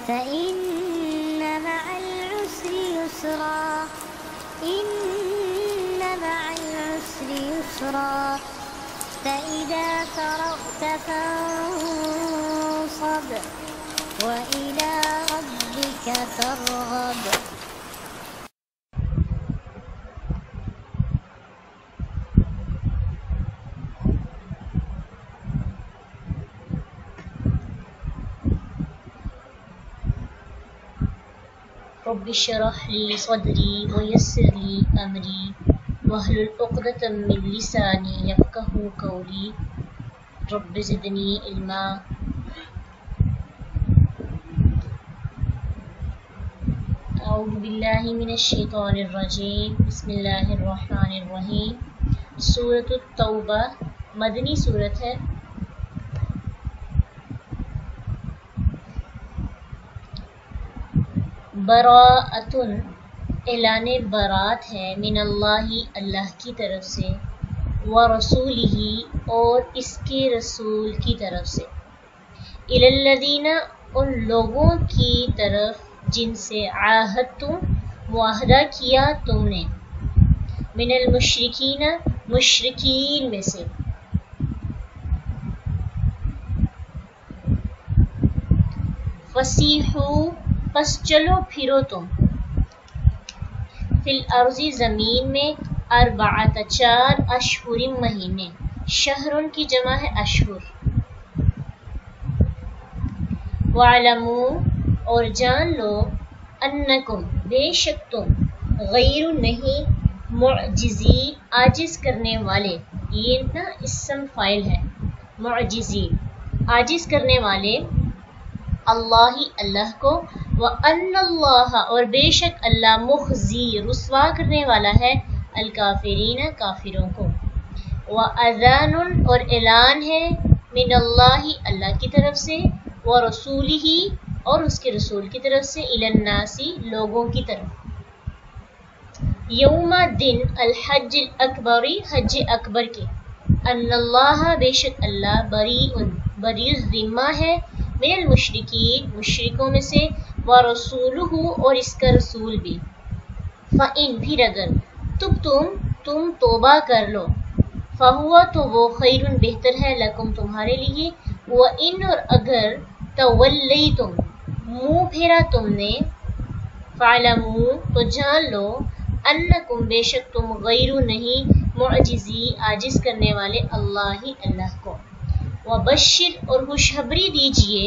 فإن مع العسر يسرا إن مع العسر يسرا فإذا فرغت فانصب وإلى ربك فارغب. رب اشرح لي صدري ويسر لي أمري واحلل عقدة من لساني يفقهوا قولي رب زدني علما. أعوذ بالله من الشيطان الرجيم بسم الله الرحمن الرحيم. سورة التوبہ مدنی سورت ہے. براءتن اعلان برات ہے من اللہ اللہ کی طرف سے ورسولہ اور اس کے رسول کی طرف سے الی الذین ان لوگوں کی طرف جن سے عاہدتم معاہدہ کیا تم نے من المشرکین مشرکین میں سے فسیحوا پس چلو پھرو تم فی الارض زمین میں اربعۃ چار اشہر مہینے شہرن کی جمع ہے اشہر وعلموا اور جان لو انکم بے شک تم غیر نہیں معجزی عاجز کرنے والے یہ نا اسم فاعل ہے معجزی عاجز کرنے والے اللہ اللہ کو وَأَنَّ اللَّهَ اور بے شک اللہ مخزی رسوا کرنے والا ہے الکافرین کافروں کو وَأَذَانٌ اور اعلان ہے من اللہ اللہ کی طرف سے وَرَسُولِهِ اور اس کے رسول کی طرف سے إِلَى النَّاسِ لوگوں کی طرف یوم دن الحج الاکبر حج اکبر کے ان اللہ بے شک اللہ بری ذمہ ہے من المشرکین مشرکوں میں سے ورسولہ اور اس کا رسول بھی فإن پھر اگر تم توبہ کر لو فہوا تو وہ خیر بہتر ہے لکم تمہارے لیے وإن اور اگر تولیتم منہ پھیرا تم نے فاعلموا تو جان لو انکم بے شک تم غیر نہیں معجزی عاجز کرنے والے اللہ اللہ کو وبشر اور خوشخبری دیجئے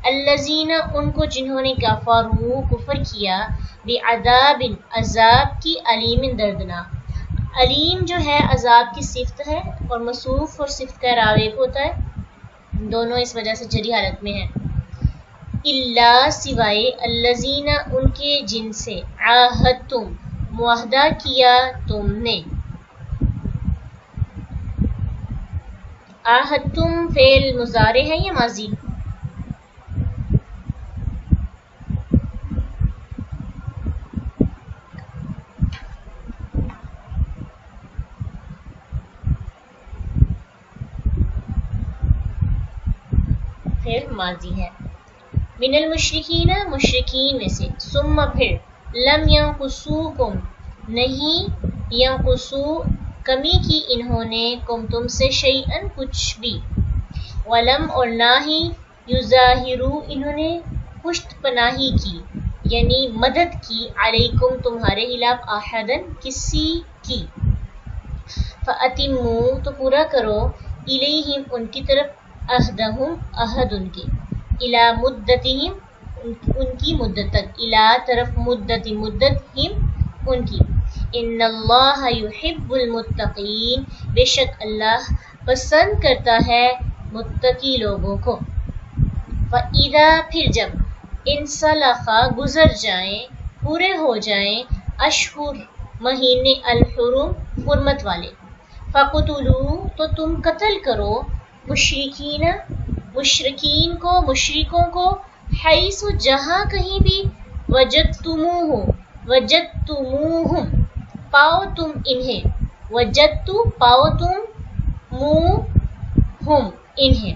الذین ان کو جنہوں نے کفروا کفر کیا بعذاب عذاب کی علیم دردناک. علیم جو ہے عذاب کی صفت ہے اور موصوف اور صفت کا اعراب ایک ہوتا ہے دونوں اس وجہ سے جری حالت میں ہیں. الا سوائے الذین ان کے جن سے عاہدتم معاہدہ کیا تم نے عاہدتم فعل مضارع ہے یا ماضی فعل ماضی ہے من المشرکین مشرکین میں سے ثم پھر لم ینقصوکم نہیں ینقصو کمی کی انہوں نے کم تم سے شیئن کچھ بھی ولم اور نہ ہی یظاہرو انہوں نے پشت پناہی کی یعنی مدد کی علیکم تمہارے خلاف احدن کسی کی فاتموا تو پورا کرو الیہم ان کی طرف عہدہم عہد ان کے الی مدتہم ان کی مدت تک الی طرف مدتہم ان کی ان اللہ یحب المتقین بے شک اللہ پسند کرتا ہے متقی لوگوں کو. فَإِذَا پھر جب انسلخ گزر جائیں پورے ہو جائیں اشہر مہینے الحرم حرمت والے فَقُتُلُوا تو تم قتل کرو مشرکین کو مشرکوں کو حیث جہاں کہیں بھی وجدتموہم پاؤ تم انہیں وجدتو پاؤ تم منہم انہیں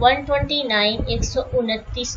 129 129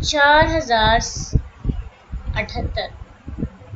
4078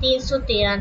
313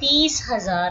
30,000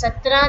17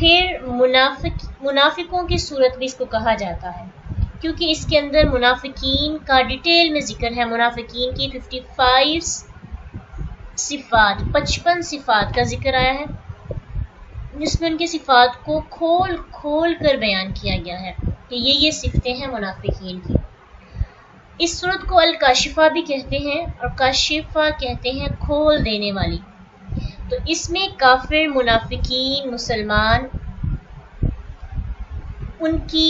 پھر منافقوں کی صورت بھی اس کو کہا جاتا ہے، کیونکہ اس کے اندر منافقین کا ڈیٹیل میں ذکر ہے۔ منافقین کی 55 صفات کا ذکر آیا ہے، جس میں ان کی صفات کو کھول کھول کر بیان کیا گیا ہے کہ یہ صفتیں ہیں منافقین کی۔ اس صورت کو الکاشفہ بھی کہتے ہیں، اور کاشفہ کہتے ہیں کھول دینے والی۔ تو اس میں کافر، منافقین، مسلمان، ان کی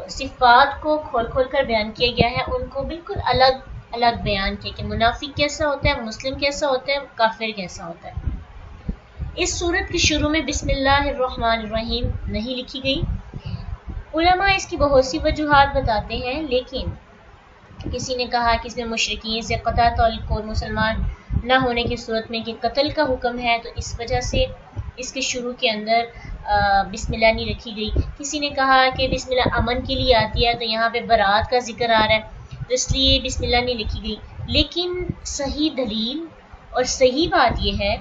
صفات کو کھول کھول کر بیان کیا گیا ہے، ان کو بالکل الگ الگ بیان کیا کہ منافق کیسا ہوتا ہے، مسلم کیسا ہوتا ہے، کافر کیسا ہوتا ہے۔ اس سورت کے شروع میں بسم اللہ الرحمن الرحیم نہیں لکھی گئی۔ علماء اس کی بہت سی وجوہات بتاتے ہیں، لیکن کسی نے کہا کہ اس میں مشرکین سے قطع تعلق اور مسلمان نہ ہونے کی صورت میں کہ قتل کا حکم ہے، تو اس وجہ سے اس کے شروع کے اندر بسم اللہ نہیں رکھی گئی۔ کسی نے کہا کہ بسم اللہ امن کے لیے آتی ہے، تو یہاں پہ برات کا ذکر آ رہا ہے، تو اس لیے بسم اللہ نہیں لکھی گئی۔ لیکن صحیح دلیل اور صحیح بات یہ ہے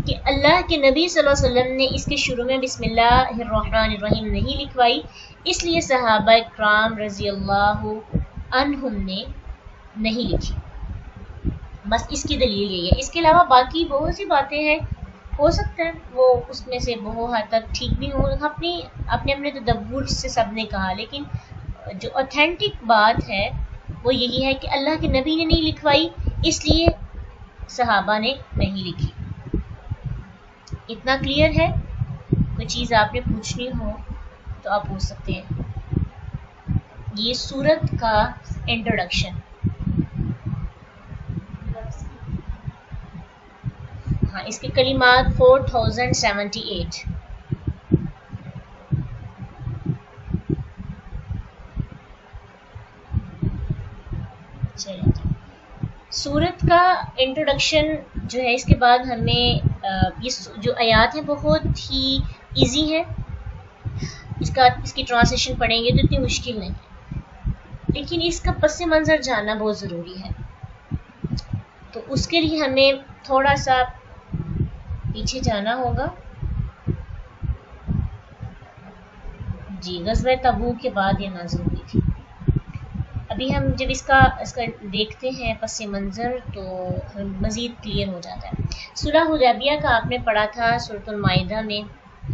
کہ اللہ کے نبی صلی اللہ علیہ وسلم نے اس کے شروع میں بسم اللہ الرحمن الرحیم نہیں لکھوائی، اس لیے صحابہ کرام رضی اللہ عنہم نے نہیں لکھی۔ بس اس کی دلیل یہی ہے۔ اس کے علاوہ باقی بہت سی باتیں ہیں، ہو سکتا ہے وہ اس میں سے بہت حد تک ٹھیک بھی ہوں، اپنے تدبر سے سب نے کہا، لیکن جو اوتھینٹک بات ہے وہ یہی ہے کہ اللہ کے نبی نے نہیں لکھوائی، اس لیے صحابہ نے نہیں لکھی۔ اتنا کلیئر ہے؟ کوئی چیز آپ نے پوچھنی ہو تو آپ پوچھ سکتے ہیں۔ یہ سورت کا انٹروڈکشن۔ ہاں، اس کے کلمات 4078۔ سورت کا انٹروڈکشن جو ہے، اس کے بعد ہمیں یہ جو آیات ہیں بہت ہی ایزی ہے، اس کی ٹرانسلیشن پڑھیں گے تو اتنی مشکل نہیں ہے، لیکن اس کا پس منظر جاننا بہت ضروری ہے۔ تو اس کے لیے ہمیں تھوڑا سا پیچھے جانا ہوگا۔ جی، غزوہ تبوک کے بعد یہ نازل ہوئی تھی۔ ابھی ہم جب اس کا دیکھتے ہیں پس منظر تو مزید کلیئر ہو جاتا ہے۔ صلح حدیبیہ کا آپ نے پڑھا تھا سورۃ المائدہ میں،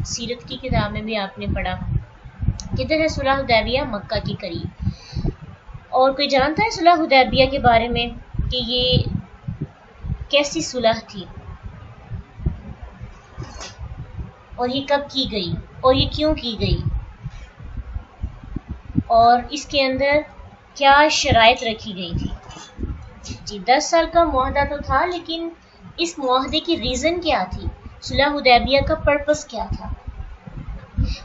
سیرت کی کتاب میں بھی آپ نے پڑھا۔ کدھر ہے صلح حدیبیہ؟ مکہ کے قریب۔ اور کوئی جانتا ہے صلح حدیبیہ کے بارے میں کہ یہ کیسی صلح تھی، اور یہ کب کی گئی، اور یہ کیوں کی گئی، اور اس کے اندر کیا شرائط رکھی گئی تھی؟ جی، 10 سال کا معاہدہ تو تھا، لیکن اس معاہدے کی ریزن کیا تھی؟ صلح حدیبیہ کا پرپس کیا تھا؟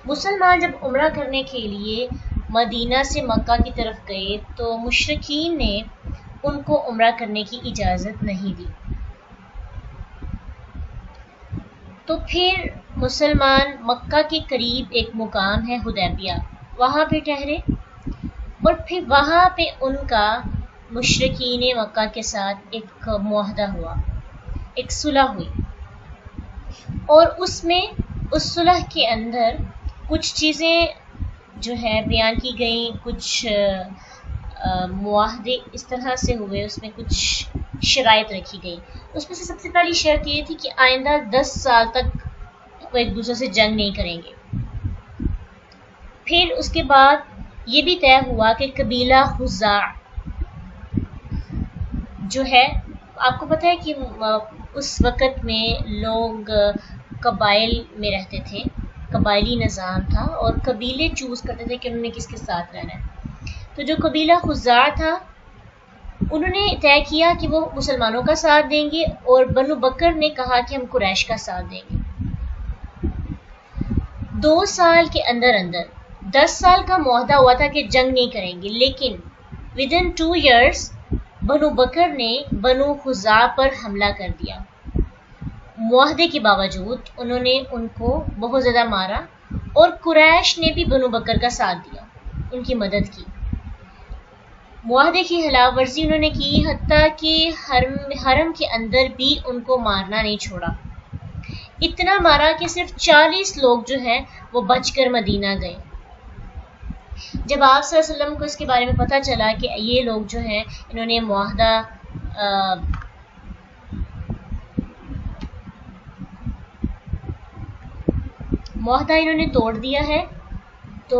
مسلمان جب عمرہ کرنے کے لیے مدینہ سے مکہ کی طرف گئے تو مشرکین نے ان کو عمرہ کرنے کی اجازت نہیں دی، تو پھر مسلمان مکہ کے قریب ایک مقام ہے حدیبیہ، وہاں پہ ٹھہرے، اور پھر وہاں پہ ان کا مشرکین مکہ کے ساتھ ایک معاہدہ ہوا، ایک صلح ہوئی، اور اس میں اس صلح کے اندر کچھ چیزیں جو ہے بیان کی گئیں، کچھ معاہدے اس طرح سے ہوئے، اس میں کچھ شرائط رکھی گئی۔ اس میں سے سب سے پہلی شرط یہ تھی کہ آئندہ 10 سال تک وہ ایک دوسرے سے جنگ نہیں کریں گے۔ پھر اس کے بعد یہ بھی طے ہوا کہ قبیلہ خزاع جو ہے، آپ کو پتہ ہے کہ اس وقت میں لوگ قبائل میں رہتے تھے، قبائلی نظام تھا، اور قبیلے چوز کرتے تھے کہ انہوں نے کس کے ساتھ رہنا ہے۔ تو جو قبیلہ خزاع تھا، انہوں نے طے کیا کہ وہ مسلمانوں کا ساتھ دیں گے، اور بنو بکر نے کہا کہ ہم قریش کا ساتھ دیں گے۔ 2 سال کے اندر 10 سال کا معاہدہ ہوا تھا کہ جنگ نہیں کریں گے، لیکن within 2 years بنو بکر نے بنو خزاع پر حملہ کر دیا۔ معاہدے کے باوجود انہوں نے ان کو بہت زیادہ مارا، اور قریش نے بھی بنو بکر کا ساتھ دیا، ان کی مدد کی۔ معاہدے کی خلاف ورزی انہوں نے کی، حتیٰ کہ حرم کے اندر بھی ان کو مارنا نہیں چھوڑا۔ اتنا مارا کہ صرف 40 لوگ جو ہیں وہ بچ کر مدینہ گئے۔ جب آپ صلی اللہ علیہ وسلم کو اس کے بارے میں پتہ چلا کہ یہ لوگ جو ہیں انہوں نے معاہدہ انہوں نے توڑ دیا ہے، تو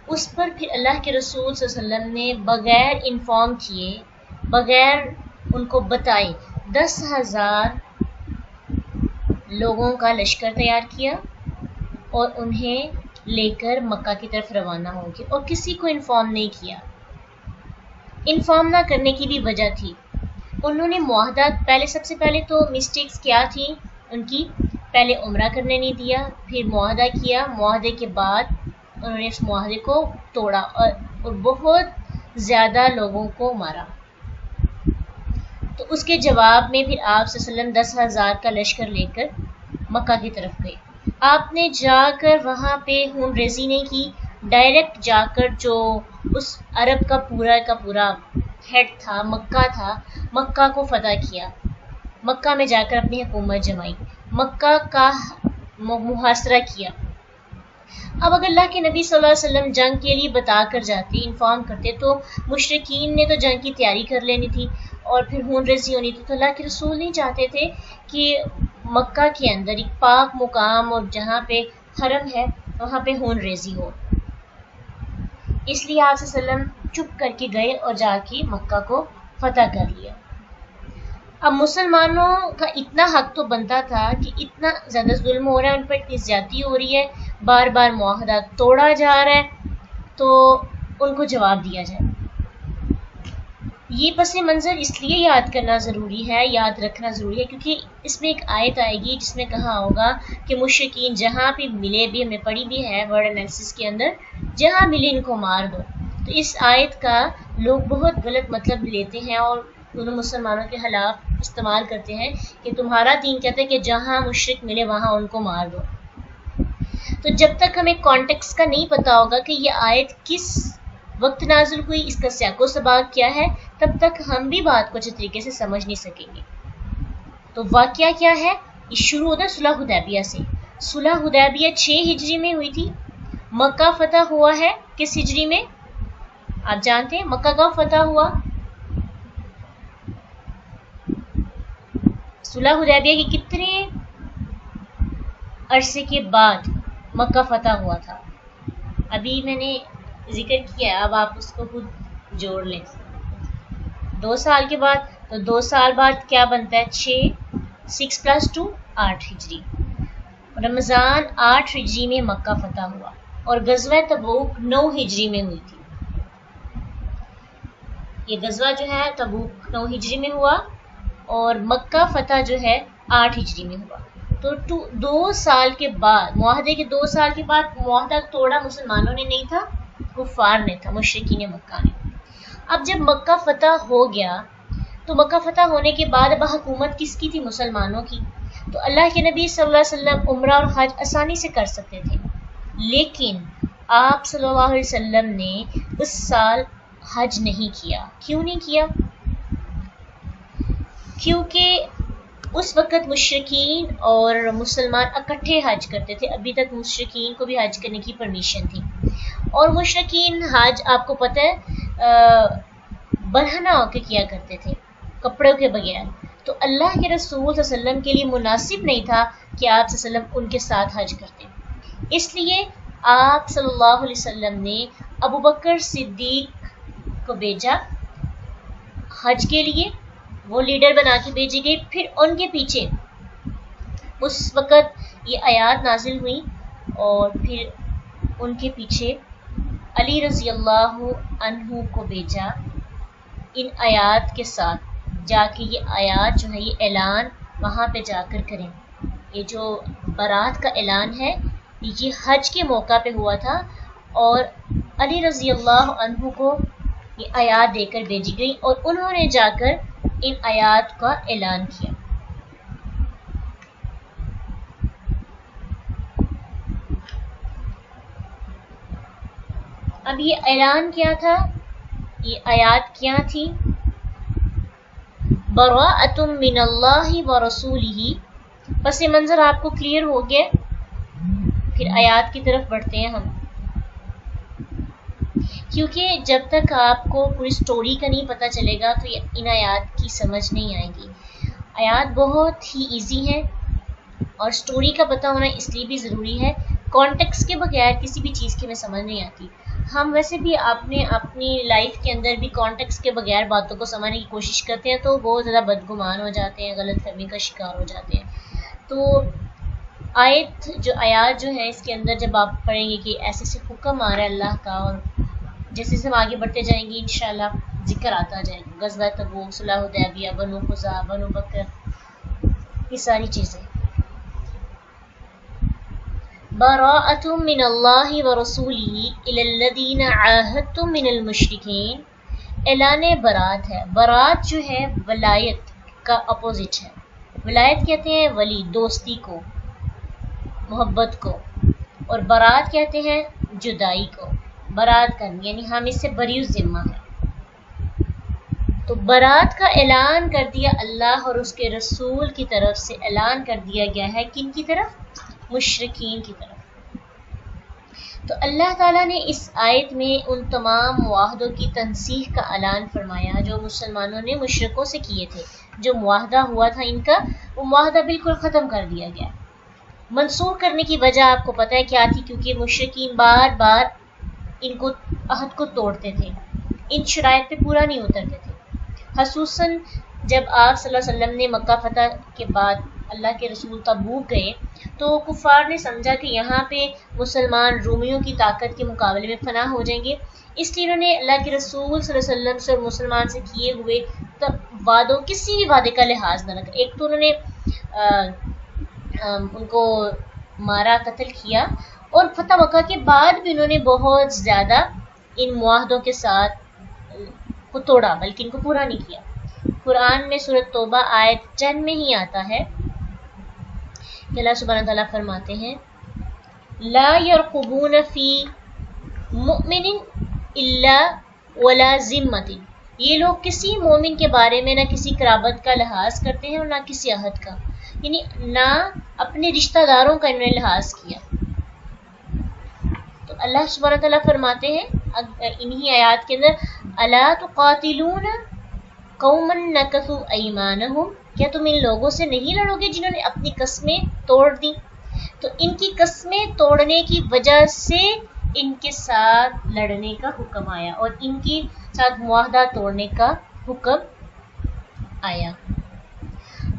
اس پر پھر اللہ کے رسول صلی اللہ علیہ وسلم نے بغیر انفارم کیے، بغیر ان کو بتائے 10,000 لوگوں کا لشکر تیار کیا اور انہیں لے کر مکہ کی طرف روانہ ہو گئے، اور کسی کو انفارم نہیں کیا۔ انفارم نہ کرنے کی بھی وجہ تھی، انہوں نے معاہدہ سب سے پہلے تو مسٹیکس کیا تھی ان کی، پہلے عمرہ کرنے نہیں دیا، پھر معاہدہ کیا، معاہدے کے بعد انہوں نے اس معاہدے کو توڑا اور بہت زیادہ لوگوں کو مارا۔ تو اس کے جواب میں پھر آپ صلی اللہ علیہ وسلم 10,000 کا لشکر لے کر مکہ کی طرف گئے۔ آپ نے جا کر وہاں پہ خون ریزی نہیں کی، ڈائریکٹ جا کر جو اس عرب کا پورا ہیڈ تھا، مکہ کو فتح کیا، مکہ میں جا کر اپنی حکومت جمائی، مکہ کا محاصرہ کیا۔ اب اگر اللہ کے نبی صلی اللہ علیہ وسلم جنگ کے لیے بتا کر جاتے، انفارم کرتے، تو مشرکین نے تو جنگ کی تیاری کر لینی تھی اور پھر خون ریزی ہونی تھی۔ تو اللہ کے رسول نہیں چاہتے تھے کہ مکہ کے اندر ایک پاک مقام اور جہاں پہ حرم ہے وہاں پہ خون ریزی ہو، اس لیے آپ صلی اللہ علیہ وسلم چپ کر کے گئے اور جا کے مکہ کو فتح کر لیا۔ اب مسلمانوں کا اتنا حق تو بنتا تھا کہ اتنا زیادہ ظلم ہو رہا ہے ان پر، اتنی زیادتی ہو رہی ہے، بار بار معاہدہ توڑا جا رہا ہے، تو ان کو جواب دیا جائے۔ یہ پس منظر اس لیے یاد کرنا ضروری ہے، یاد رکھنا ضروری ہے، کیونکہ اس میں ایک آیت آئے گی جس میں کہا ہوگا کہ مشرکین جہاں بھی ملے بھی، ہمیں پڑھی بھی ہے ورڈ انالیسس کے اندر، جہاں ملے ان کو مار دو۔ تو اس آیت کا لوگ بہت غلط مطلب لیتے ہیں اور انہوں مسلمانوں کے خلاف استعمال کرتے ہیں کہ تمہارا دین کہتا ہے کہ جہاں مشرک ملے وہاں ان کو مار دو۔ تو جب تک ہمیں کانٹیکسٹ کا نہیں پتا ہوگا کہ یہ آیت کس وقت نازل ہوئی، اس کا سیاق و سباق کیا ہے، تب تک ہم بھی بات کو اچھے طریقے سے سمجھ نہیں سکیں گے۔ تو واقعہ کیا ہے، یہ شروع ہوتا ہے صلح حدیبیہ سے۔ صلح حدیبیہ 6 ہجری میں ہوئی تھی۔ مکہ فتح ہوا ہے کس ہجری میں؟ آپ جانتے ہیں مکہ کب فتح ہوا؟ صلح حدیبیہ کے کتنے عرصے کے بعد مکہ فتح ہوا تھا؟ ابھی میں نے ذکر کیا، اب آپ اس کو خود جوڑ لیں۔ 2 سال کے بعد، تو 2 سال بعد کیا بنتا ہے؟ 6 + 2 8 ہجری۔ رمضان 8 ہجری میں مکہ فتح ہوا اور غزوہ تبوک 9 ہجری میں ہوئی تھی۔ یہ غزوہ جو ہے تبوک 9 ہجری میں ہوا اور مکہ فتح جو ہے 8 ہجری میں ہوا۔ تو 2 سال کے بعد، معاہدے کے 2 سال کے بعد، معاہدہ توڑا مسلمانوں نے نہیں تھا، کفار نے تھا، مشرکین مکہ نے۔ اب جب مکہ فتح ہو گیا تو مکہ فتح ہونے کے بعد اب حکومت کس کی تھی؟ مسلمانوں کی۔ تو اللہ کے نبی صلی اللہ علیہ وسلم عمرہ اور حج آسانی سے کر سکتے تھے، لیکن آپ صلی اللہ علیہ وسلم نے اس سال حج نہیں کیا۔ کیوں نہیں کیا؟ کیونکہ اس وقت مشرکین اور مسلمان اکٹھے حج کرتے تھے، ابھی تک مشرکین کو بھی حج کرنے کی پرمیشن تھی، اور مشرکین حج آپ کو پتہ ہے برہنہ ہو کے کیا کرتے تھے، کپڑوں کے بغیر۔ تو اللہ کے رسول صلی اللہ علیہ وسلم کے لیے مناسب نہیں تھا کہ آپ صلی اللہ علیہ وسلم ان کے ساتھ حج کرتے، اس لیے آپ صلی اللہ علیہ وسلم نے ابو بکر صدیق کو بھیجا حج کے لیے، وہ لیڈر بنا کے بھیجی گئی۔ پھر ان کے پیچھے اس وقت یہ آیات نازل ہوئی اور پھر ان کے پیچھے علی رضی اللہ عنہ کو بھیجا ان آیات کے ساتھ، جا کے یہ آیات جو ہے یہ اعلان وہاں پہ جا کر کریں۔ یہ جو برات کا اعلان ہے یہ حج کے موقع پہ ہوا تھا اور علی رضی اللہ عنہ کو یہ آیات دے کر بھیجی گئی اور انہوں نے جا کر ان آیات کا اعلان کیا۔ اب یہ اعلان کیا تھا، یہ آیات کیا تھی؟ براءۃ من اللہ ورسولہ پس منظر آپ کو کلیئر ہو گیا. پھر آیات کی طرف بڑھتے ہیں ہم، کیونکہ جب تک آپ کو پوری سٹوری کا نہیں پتہ چلے گا تو ان آیات کی سمجھ نہیں آئے گی. آیات بہت ہی ایزی ہیں اور سٹوری کا پتہ ہونا اس لیے بھی ضروری ہے. کانٹیکس کے بغیر کسی بھی چیز کی ہمیں سمجھ نہیں آتی. ہم ویسے بھی اپنی لائف کے اندر بھی کانٹیکس کے بغیر باتوں کو سمجھنے کی کوشش کرتے ہیں تو بہت زیادہ بدگمان ہو جاتے ہیں، غلط فہمی کا شکار ہو جاتے ہیں. تو آیات جو ہے اس کے اندر جب آپ پڑھیں گے کہ ایسے سے حکم آ رہا ہے اللہ کا، اور جیسے ہم آگے بڑھتے جائیں گے انشاءاللہ ذکر آتا جائے گا. غزوہ تبوک، صلح حدیبیہ، بنو قزا، بنو بکر، یہ ساری چیزیں. براءۃ من اللہ ورسولہ الی الذین عاہدتم من المشرکین. اعلان برات ہے. برات جو ہے ولایت کا اپوزٹ ہے. ولایت کہتے ہیں ولی، دوستی کو، محبت کو، اور برات کہتے ہیں جدائی کو. برات کرنی یعنی ہم اس سے بری الذمہ ہیں. تو برات کا اعلان کر دیا اللہ اور اس کے رسول کی طرف سے. اعلان کر دیا گیا ہے کن کی طرف؟ مشرکین کی طرف. تو اللہ تعالیٰ نے اس آیت میں ان تمام معاہدوں کی تنسیخ کا اعلان فرمایا جو مسلمانوں نے مشرکوں سے کیے تھے. جو معاہدہ ہوا تھا ان کا، وہ معاہدہ بالکل ختم کر دیا گیا. منسوخ کرنے کی وجہ آپ کو پتہ ہے کیا تھی؟ کیونکہ مشرکین بار بار ان کو عہد کو توڑتے تھے، ان شرائط پہ پورا نہیں اترتے تھے. خصوصاً جب آپ صلی اللہ علیہ وسلم نے مکہ فتح کے بعد اللہ کے رسول تبوک گئے تو کفار نے سمجھا کہ یہاں پہ مسلمان رومیوں کی طاقت کے مقابلے میں فنا ہو جائیں گے، اس لیے انہوں نے اللہ کے رسول صلی اللہ علیہ وسلم سے اور مسلمان سے کیے ہوئے وعدوں، کسی بھی وعدے کا لحاظ نہ رکھا. ایک تو انہوں نے ان کو مارا، قتل کیا، اور فتح مکہ کے بعد بھی انہوں نے بہت زیادہ ان معاہدوں کے ساتھ کو توڑا، بلکہ ان کو پورا نہیں کیا. قرآن میں سورۃ توبہ آیت 10 میں ہی آتا ہے کہ اللہ سبحانہ تعالیٰ فرماتے ہیں لا يرقبون فی مؤمن الا ولا ذمۃ. یہ لوگ کسی مومن کے بارے میں نہ کسی قرابت کا لحاظ کرتے ہیں اور نہ کسی عہد کا، یعنی نہ اپنے رشتہ داروں کا انہوں نے لحاظ کیا. تو اللہ سبحانہ تعالیٰ فرماتے ہیں انہی آیات کے اندر الا تقاتلون قوما نکثوا ایمانہم. کیا تم ان لوگوں سے نہیں لڑو گے جنہوں نے اپنی قسمیں توڑ دی؟ تو ان کی قسمیں توڑنے کی وجہ سے ان کے ساتھ لڑنے کا حکم آیا اور ان کے ساتھ معاہدہ توڑنے کا حکم آیا.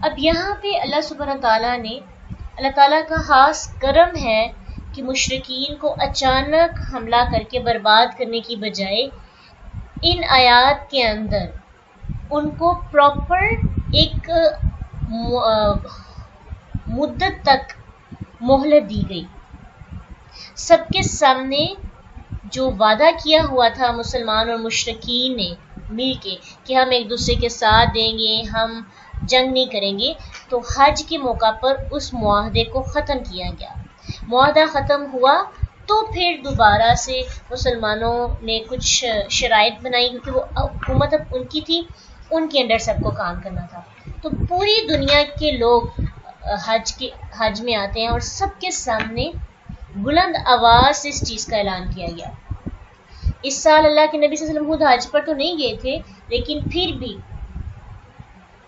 اب یہاں پہ اللہ سبحانہ تعالیٰ نے، اللہ تعالیٰ کا خاص کرم ہے کہ مشرکین کو اچانک حملہ کر کے برباد کرنے کی بجائے ان آیات کے اندر ان کو پراپر ایک مدت تک مہلت دی گئی. سب کے سامنے جو وعدہ کیا ہوا تھا مسلمان اور مشرکین نے مل کے کہ ہم ایک دوسرے کے ساتھ دیں گے، ہم جنگ نہیں کریں گے، تو حج کے موقع پر اس معاہدے کو ختم کیا گیا. معاہدہ ختم ہوا تو پھر دوبارہ سے مسلمانوں نے کچھ شرائط بنائی، کیونکہ وہ حکومت اب ان کی تھی، ان کے انڈر سب کو کام کرنا تھا. تو پوری دنیا کے لوگ حج میں آتے ہیں اور سب کے سامنے بلند آواز سے اس چیز کا اعلان کیا گیا. اس سال اللہ کے نبی صلی اللہ علیہ وسلم خود حج پر تو نہیں گئے تھے، لیکن پھر بھی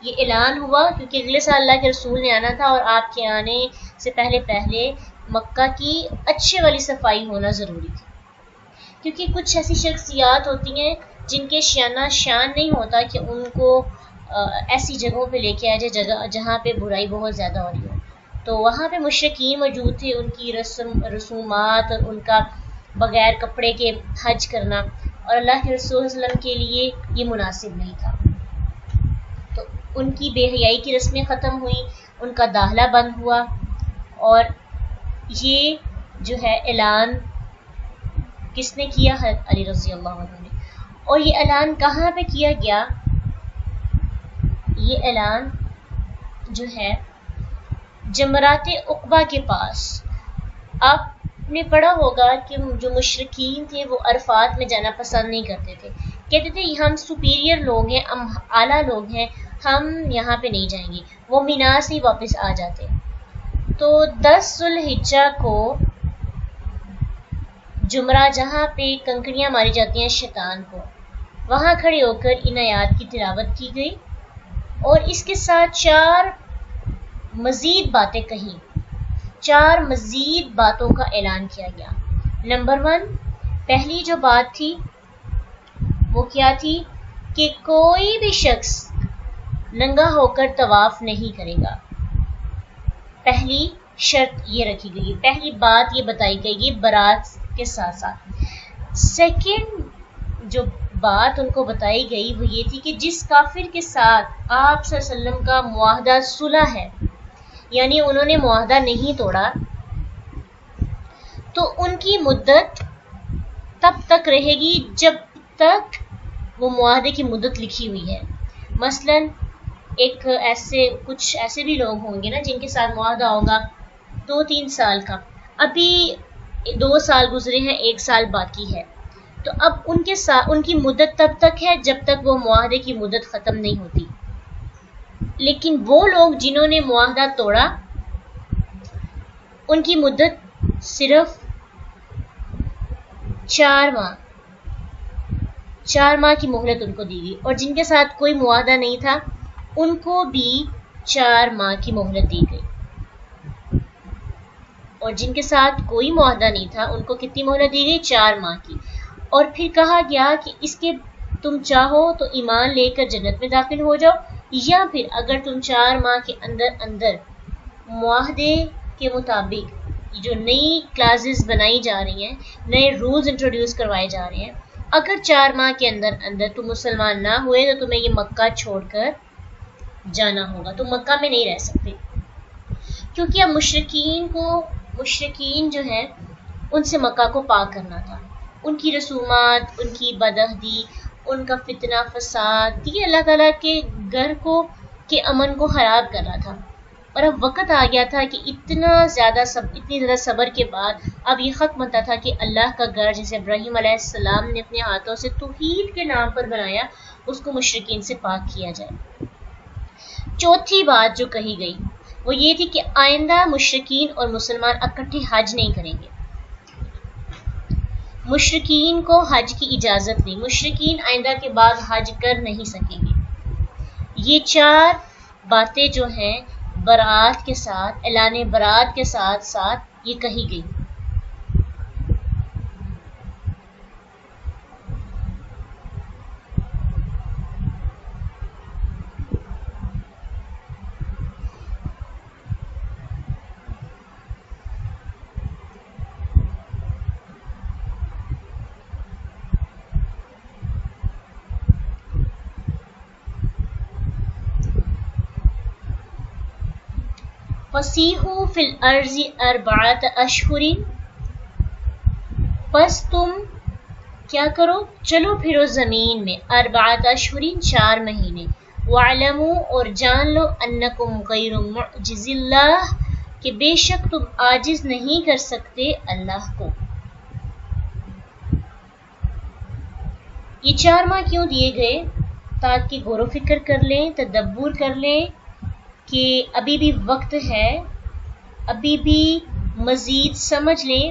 یہ اعلان ہوا کیونکہ اگلے سال اللہ کے رسول نے آنا تھا اور آپ کے آنے سے پہلے مکہ کی اچھے والی صفائی ہونا ضروری تھی. کیونکہ کچھ ایسی شخصیات ہوتی ہیں جن کے شانہ شان نہیں ہوتا کہ ان کو ایسی جگہوں پہ لے کے آ جائے جہاں پہ برائی بہت زیادہ ہو رہی ہو. تو وہاں پہ مشرکین موجود تھے، ان کی رسومات اور ان کا بغیر کپڑے کے حج کرنا، اور اللہ کے رسول صلی اللہ علیہ وسلم کے لیے یہ مناسب نہیں تھا. تو ان کی بے حیائی کی رسمیں ختم ہوئیں، ان کا داخلہ بند ہوا، اور یہ جو ہے اعلان کس نے کیا؟ حضرت علی رضی اللہ عنہ نے. اور یہ اعلان کہاں پہ کیا گیا؟ یہ اعلان جو ہے جمرات عقبہ کے پاس. آپ نے پڑھا ہوگا کہ جو مشرکین تھے وہ عرفات میں جانا پسند نہیں کرتے تھے، کہتے تھے ہم سپیریئر لوگ ہیں، ہم اعلیٰ لوگ ہیں، ہم یہاں پہ نہیں جائیں گے. وہ مینا سے ہی واپس آ جاتے. تو 10 ذوالحجہ کو جمعہ جہاں پہ کنکریاں ماری جاتی ہیں شیطان کو، وہاں کھڑے ہو کر ان آیات کی تلاوت کی گئی اور اس کے ساتھ 4 مزید باتیں کہیں، 4 مزید باتوں کا اعلان کیا گیا۔ نمبر 1، پہلی جو بات تھی وہ کیا تھی کہ کوئی بھی شخص ننگا ہو کر طواف نہیں کرے گا۔ پہلی شرط یہ رکھی گئی، پہلی بات یہ بتائی گئی یہ برات کے ساتھ ساتھ۔ سیکنڈ جو بات ان کو بتائی گئی وہ یہ تھی کہ جس کافر کے ساتھ آپ صلی اللہ علیہ وسلم کا معاہدہ صلح ہے، یعنی انہوں نے معاہدہ نہیں توڑا، تو ان کی مدت تب تک رہے گی جب تک وہ معاہدے کی مدت لکھی ہوئی ہے۔ مثلا کچھ ایسے بھی لوگ ہوں گے نا جن کے ساتھ معاہدہ ہوگا 2-3 سال کا، ابھی 2 سال گزرے ہیں، 1 سال باقی ہے، تو اب ان کی مدت تب تک ہے جب تک وہ معاہدے کی مدت ختم نہیں ہوتی۔ لیکن وہ لوگ جنہوں نے معاہدہ توڑا ان کی مدت صرف 4 ماہ کی مہلت ان کو دی گئی، اور جن کے ساتھ کوئی معاہدہ نہیں تھا ان کو بھی 4 ماہ کی مہلت دی گئی، اور جن کے ساتھ کوئی معاہدہ نہیں تھا ان کو کتنی مہلت دی گئی؟ 4 ماہ کی۔ اور پھر کہا گیا کہ اس کے تم چاہو تو ایمان لے کر جنت میں داخل ہو جاؤ، یا پھر اگر تم 4 ماہ کے اندر معاہدے کے مطابق جو نئی کلاسز بنائی جا رہی ہیں، نئے رولز انٹروڈیوس کروائے جا رہے ہیں، اگر 4 ماہ کے اندر تم مسلمان نہ ہوئے تو تمہیں یہ مکہ چھوڑ کر جانا ہوگا، تم مکہ میں نہیں رہ سکتے، کیونکہ اب مشرکین جو ہیں ان سے مکہ کو پاک کرنا تھا، ان کی رسومات، ان کی بدعہدی، ان کا فتنہ فساد، یہ اللہ تعالیٰ کے گھر کے امن کو خراب کر رہا تھا۔ اور اب وقت آ گیا تھا کہ اتنی زیادہ صبر کے بعد اب یہ حق بنتا تھا کہ اللہ کا گھر جسے ابراہیم علیہ السلام نے اپنے ہاتھوں سے توحید کے نام پر بنایا، اس کو مشرکین سے پاک کیا جائے۔ چوتھی بات جو کہی گئی وہ یہ تھی کہ آئندہ مشرکین اور مسلمان اکٹھے حج نہیں کریں گے، مشرکین کو حج کی اجازت نہیں، مشرکین آئندہ کے بعد حج کر نہیں سکیں گے۔ یہ 4 باتیں جو ہیں برات کے ساتھ، اعلان برات کے ساتھ ساتھ یہ کہی گئی۔ فَسِیحُوا فِی الْأَرْضِ 4 اشہر، پس تم کیا کرو؟ چلو پھرو زمین میں 4 اشہر 4 مہینے، وَاعْلَمُوا اور جان لو أَنَّکُمْ غَیْرُ مُعْجِزِ اللہ کہ بے شک تم عاجز نہیں کر سکتے اللہ کو۔ یہ 4 ماہ کیوں دیے گئے؟ تاکہ غور و فکر کر لیں، تدبر کر لیں کہ ابھی بھی وقت ہے، ابھی بھی مزید سمجھ لیں،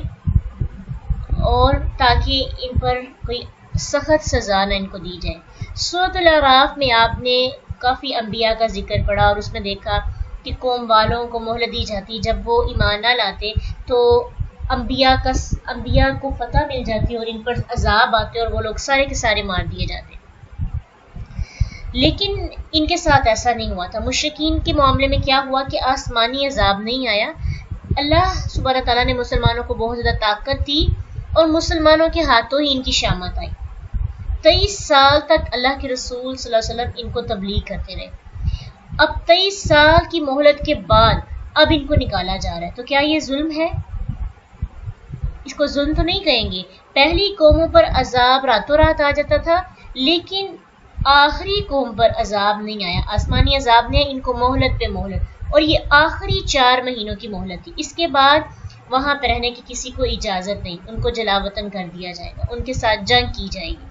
اور تاکہ ان پر کوئی سخت سزا نہ ان کو دی جائے۔ سورۃ الاعراف میں آپ نے کافی انبیاء کا ذکر پڑھا اور اس میں دیکھا کہ قوم والوں کو مہلت دی جاتی، جب وہ ایمان نہ لاتے تو انبیاء کو فتح مل جاتی اور ان پر عذاب آتے اور وہ لوگ سارے کے سارے مار دیے جاتے۔ لیکن ان کے ساتھ ایسا نہیں ہوا تھا۔ مشرکین کے معاملے میں کیا ہوا کہ آسمانی عذاب نہیں آیا، اللہ سبحانہ تعالیٰ نے مسلمانوں کو بہت زیادہ طاقت دی اور مسلمانوں کے ہاتھوں ہی ان کی شامت آئی۔ 23 سال تک اللہ کے رسول صلی اللہ علیہ وسلم ان کو تبلیغ کرتے رہے۔ اب 23 سال کی مہلت کے بعد اب ان کو نکالا جا رہا ہے، تو کیا یہ ظلم ہے؟ اس کو ظلم تو نہیں کہیں گے۔ پہلی قوموں پر عذاب راتوں رات آ جاتا تھا، لیکن آخری قوم پر عذاب نہیں آیا، آسمانی عذاب نے ان کو مہلت پہ مہلت، اور یہ آخری 4 مہینوں کی مہلت تھی۔ اس کے بعد وہاں پہ رہنے کی کسی کو اجازت نہیں، ان کو جلا وطن کر دیا جائے گا، ان کے ساتھ جنگ کی جائے گی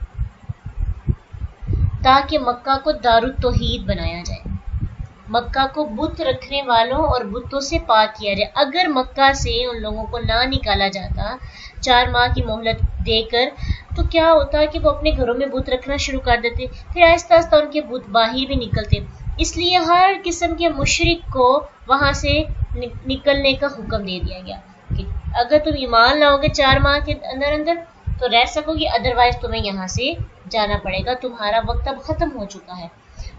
تاکہ مکہ کو دار التوحید بنایا جائے۔ مکہ کو بت رکھنے والوں اور بتوں سے پاک کیا جائے. اگر مکہ سے ان لوگوں کو نہ نکالا جاتا 4 ماہ کی مہلت دے کر تو کیا ہوتا کہ وہ اپنے گھروں میں بت رکھنا شروع کر دیتے, پھر آہستہ آہستہ ان کے بت باہر بھی نکلتے. اس لیے ہر قسم کے مشرک کو وہاں سے نکلنے کا حکم دے دیا گیا کہ اگر تم ایمان لاؤ گے 4 ماہ کے اندر اندر تو رہ سکو گے, ادروائز تمہیں یہاں سے جانا پڑے گا, تمہارا وقت اب ختم ہو چکا ہے.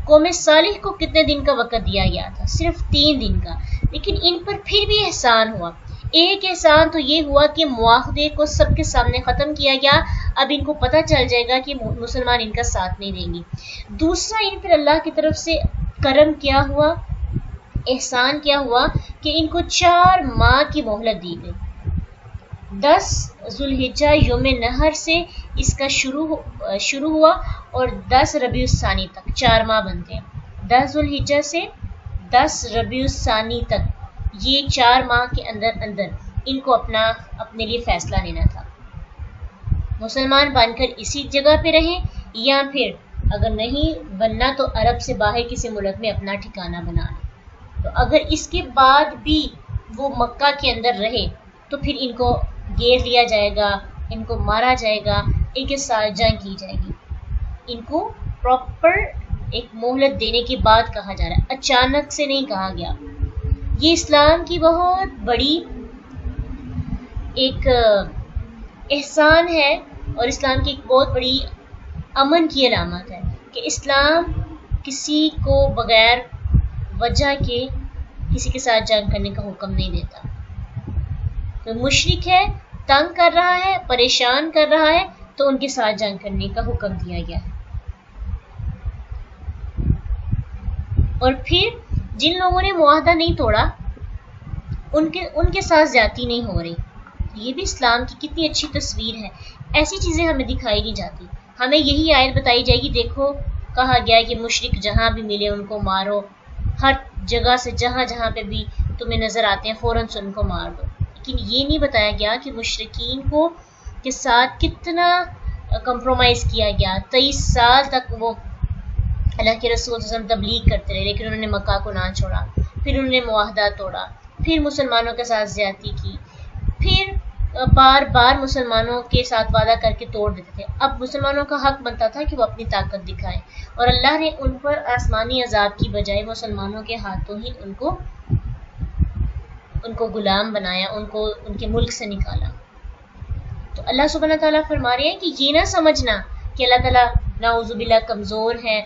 قوم صالح کو کتنے دن کا وقت دیا گیا تھا؟ صرف 3 دن کا, لیکن ان پر پھر بھی احسان ہوا. ایک احسان تو یہ ہوا کہ معاہدے کو سب کے سامنے ختم کیا گیا, اب ان کو پتہ چل جائے گا کہ مسلمان ان کا ساتھ نہیں دیں گے. دوسرا ان پر اللہ کی طرف سے کرم کیا ہوا, احسان کیا ہوا کہ ان کو 4 ماہ کی مہلت دی گئی. 10 ذوالحجہ یوم نحر سے اس کا شروع ہوا اور 10 ربیع الثانی تک 4 ماہ بنتے ہیں. 10 ذوالحجہ سے 10 ربیع الثانی تک یہ 4 ماہ کے اندر اندر ان کو اپنے لیے فیصلہ لینا تھا. مسلمان بن کر اسی جگہ پہ رہیں یا پھر اگر نہیں بننا تو عرب سے باہر کسی ملک میں اپنا ٹھکانہ بنا لیں. تو اگر اس کے بعد بھی وہ مکہ کے اندر رہے تو پھر ان کو گھیر لیا جائے گا, ان کو مارا جائے گا, ان کے ساتھ جنگ کی جائے گی. ان کو پراپر ایک مہلت دینے کے بعد کہا جا رہا ہے, اچانک سے نہیں کہا گیا. یہ اسلام کی بہت بڑی ایک احسان ہے اور اسلام کی ایک بہت بڑی امن کی علامت ہے کہ اسلام کسی کو بغیر وجہ کے کسی کے ساتھ جنگ کرنے کا حکم نہیں دیتا. تو مشرک ہے, تنگ کر رہا ہے, پریشان کر رہا ہے, تو ان کے ساتھ جنگ کرنے کا حکم دیا گیا ہے. اور پھر جن لوگوں نے معاہدہ نہیں توڑا ان کے ساتھ زیادتی نہیں ہو رہی. یہ بھی اسلام کی کتنی اچھی تصویر ہے. ایسی چیزیں ہمیں دکھائی نہیں جاتی. ہمیں یہی آیت بتائی جائے گی, دیکھو کہا گیا ہے کہ مشرک جہاں بھی ملے ان کو مارو, ہر جگہ سے جہاں جہاں پہ بھی تمہیں نظر آتے ہیں فوراً سے ان کو مار دو. لیکن یہ نہیں بتایا گیا کہ مشرکین کو کے ساتھ کتنا کمپرومائز کیا گیا. 23 سال تک وہ اللہ کے رسول صلی اللہ علیہ وسلم تبلیغ کرتے رہے, لیکن انہوں نے مکہ کو نہ چھوڑا. پھر انہوں نے معاہدہ توڑا, پھر مسلمانوں کے ساتھ زیادتی کی, پھر بار بار مسلمانوں کے ساتھ وعدہ کر کے توڑ دیتے تھے. اب مسلمانوں کا حق بنتا تھا کہ وہ اپنی طاقت دکھائیں, اور اللہ نے ان پر آسمانی عذاب کی بجائے مسلمانوں کے ہاتھوں ہی ان کو غلام بنایا, ان کے ملک سے نکالا. تو اللہ سبحانہ تعالیٰ فرما رہے ہیں کہ یہ نہ سمجھنا کہ اللہ تعالیٰ نعوذ باللہ کمزور ہے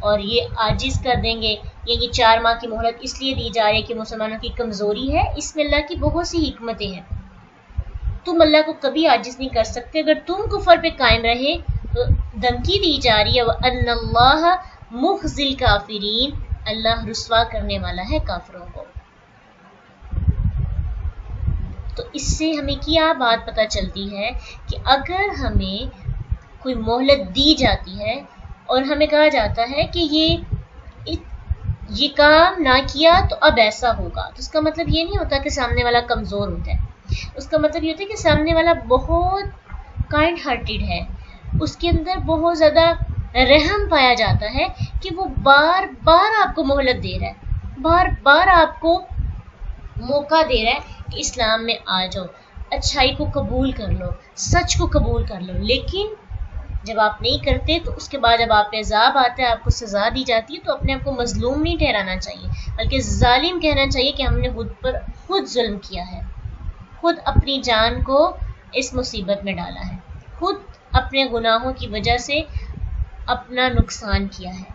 اور یہ عاجز کر دیں گے, یا یہ 4 ماہ کی مہلت اس لیے دی جا رہی ہے کہ مسلمانوں کی کمزوری ہے. اس میں اللہ کی بہت سی حکمتیں ہیں. تم اللہ کو کبھی عاجز نہیں کر سکتے. اگر تم کفر پہ قائم رہے تو دھمکی دی جا رہی ہے وَأَنَّ اللَّهَ مُخْزِي الْكَافِرِينَ, اللہ رسوا کرنے والا ہے کافروں کو. تو اس سے ہمیں کیا بات پتہ چلتی ہے کہ اگر ہمیں کوئی مہلت دی جاتی ہے اور ہمیں کہا جاتا ہے کہ یہ کام نہ کیا تو اب ایسا ہوگا, تو اس کا مطلب یہ نہیں ہوتا کہ سامنے والا کمزور ہوتا ہے. اس کا مطلب یہ ہوتا ہے کہ سامنے والا بہت کائنڈ ہارٹیڈ ہے, اس کے اندر بہت زیادہ رحم پایا جاتا ہے کہ وہ بار بار آپ کو مہلت دے رہا ہے, بار بار آپ کو موقع دے رہا ہے کہ اسلام میں آ جاؤ, اچھائی کو قبول کر لو, سچ کو قبول کر لو. لیکن جب آپ نہیں کرتے تو اس کے بعد جب آپ پہ عذاب آتا ہے, آپ کو سزا دی جاتی ہے, تو اپنے آپ کو مظلوم نہیں ٹھہرانا چاہیے, بلکہ ظالم کہنا چاہیے کہ ہم نے خود ظلم کیا ہے, خود اپنی جان کو اس مصیبت میں ڈالا ہے, خود اپنے گناہوں کی وجہ سے اپنا نقصان کیا ہے.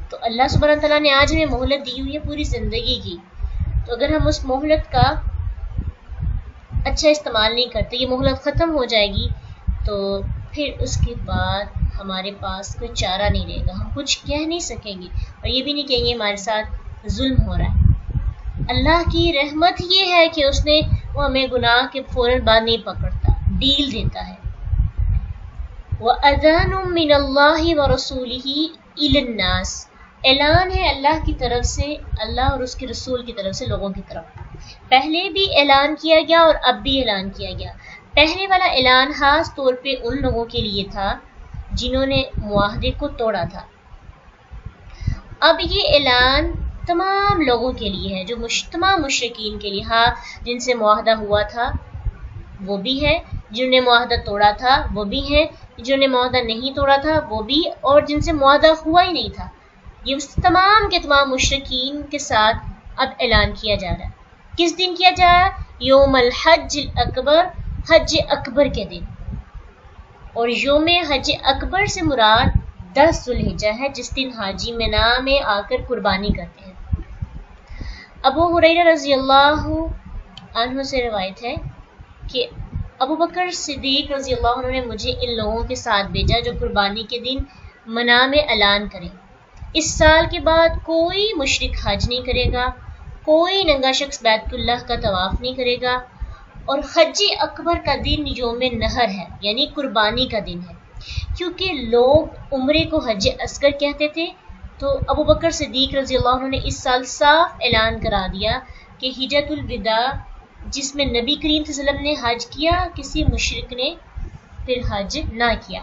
تو اللہ سبحانہ تعالیٰ نے آج ہمیں مہلت دی ہوئی ہے پوری زندگی کی, تو اگر ہم اس مہلت کا اچھا استعمال نہیں کرتے, یہ مہلت ختم ہو جائے گی تو پھر اس کے بعد ہمارے پاس کوئی چارہ نہیں رہے گا, ہم کچھ کہہ نہیں سکیں گے, اور یہ بھی نہیں کہیں گے ہمارے ساتھ ظلم ہو رہا ہے. اللہ کی رحمت یہ ہے کہ اس نے وہ ہمیں گناہ کے فوراً بعد نہیں پکڑتا, ڈیل دیتا ہے. وَأَذَانٌ مِّنَ اللَّهِ وَرَسُولِهِ إِلَى النَّاسِ, اعلان ہے اللہ کی طرف سے, اللہ اور اس کے رسول کی طرف سے لوگوں کی طرف. پہلے بھی اعلان کیا گیا اور اب بھی اعلان کیا گیا. پہلے والا اعلان خاص طور پہ ان لوگوں کے لیے تھا جنہوں نے معاہدے کو توڑا تھا, اب یہ اعلان تمام لوگوں کے لیے ہے، جو تمام مشرکین کے لیے، ہاں جن سے معاہدہ ہوا تھا وہ بھی ہے، جنہوں نے معاہدہ توڑا تھا وہ بھی ہیں، جنہوں نے معاہدہ نہیں توڑا تھا وہ بھی، اور جن سے معاہدہ ہوا ہی نہیں تھا، یہ تمام کے تمام مشرکین کے ساتھ اب اعلان کیا جا رہا ہے۔ کس دن کیا جا رہا ہے؟ یوم الحج الاکبر، حج اکبر کے دن، اور یوم حج اکبر سے مراد 10 ذوالحجہ ہے، جس دن حاجی مینا میں آ کر قربانی کرتے ہیں۔ ابو ہریرہ رضی اللہ عنہ سے روایت ہے کہ ابو بکر صدیق رضی اللہ عنہ نے مجھے ان لوگوں کے ساتھ بھیجا جو قربانی کے دن منا میں اعلان کریں، اس سال کے بعد کوئی مشرک حج نہیں کرے گا، کوئی ننگا شخص بیت اللہ کا طواف نہیں کرے گا، اور حج اکبر کا دن یوم نحر ہے، یعنی قربانی کا دن ہے۔ کیونکہ لوگ عمرے کو حج اصغر کہتے تھے، تو ابو بکر صدیق رضی اللہ عنہ نے اس سال صاف اعلان کرا دیا کہ حجۃ الوداع جس میں نبی کریم صلی اللہ علیہ وسلم نے حج کیا، کسی مشرک نے پھر حج نہ کیا۔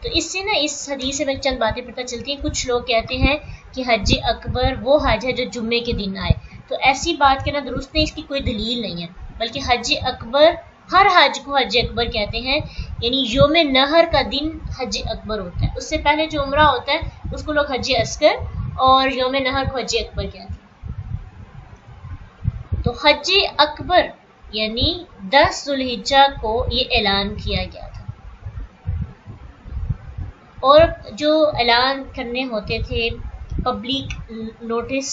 تو اس سے اس حدیث سے میں چند باتیں پتہ چلتی ہیں۔ کچھ لوگ کہتے ہیں کہ حج اکبر وہ حج ہے جو جمعے کے دن آئے، تو ایسی بات کہنا درست نہیں، اس کی کوئی دلیل نہیں ہے، بلکہ حج اکبر، ہر حج کو حج اکبر کہتے ہیں، یعنی یوم نحر کا دن حج اکبر ہوتا ہے، اس سے پہلے جو عمرہ ہوتا ہے اس کو لوگ حج اصغر، اور یوم نحر کو حج اکبر کہتے ہیں۔ تو حج اکبر یعنی 10 ذوالحجہ کو یہ اعلان کیا گیا تھا، اور جو اعلان کرنے ہوتے تھے پبلک نوٹس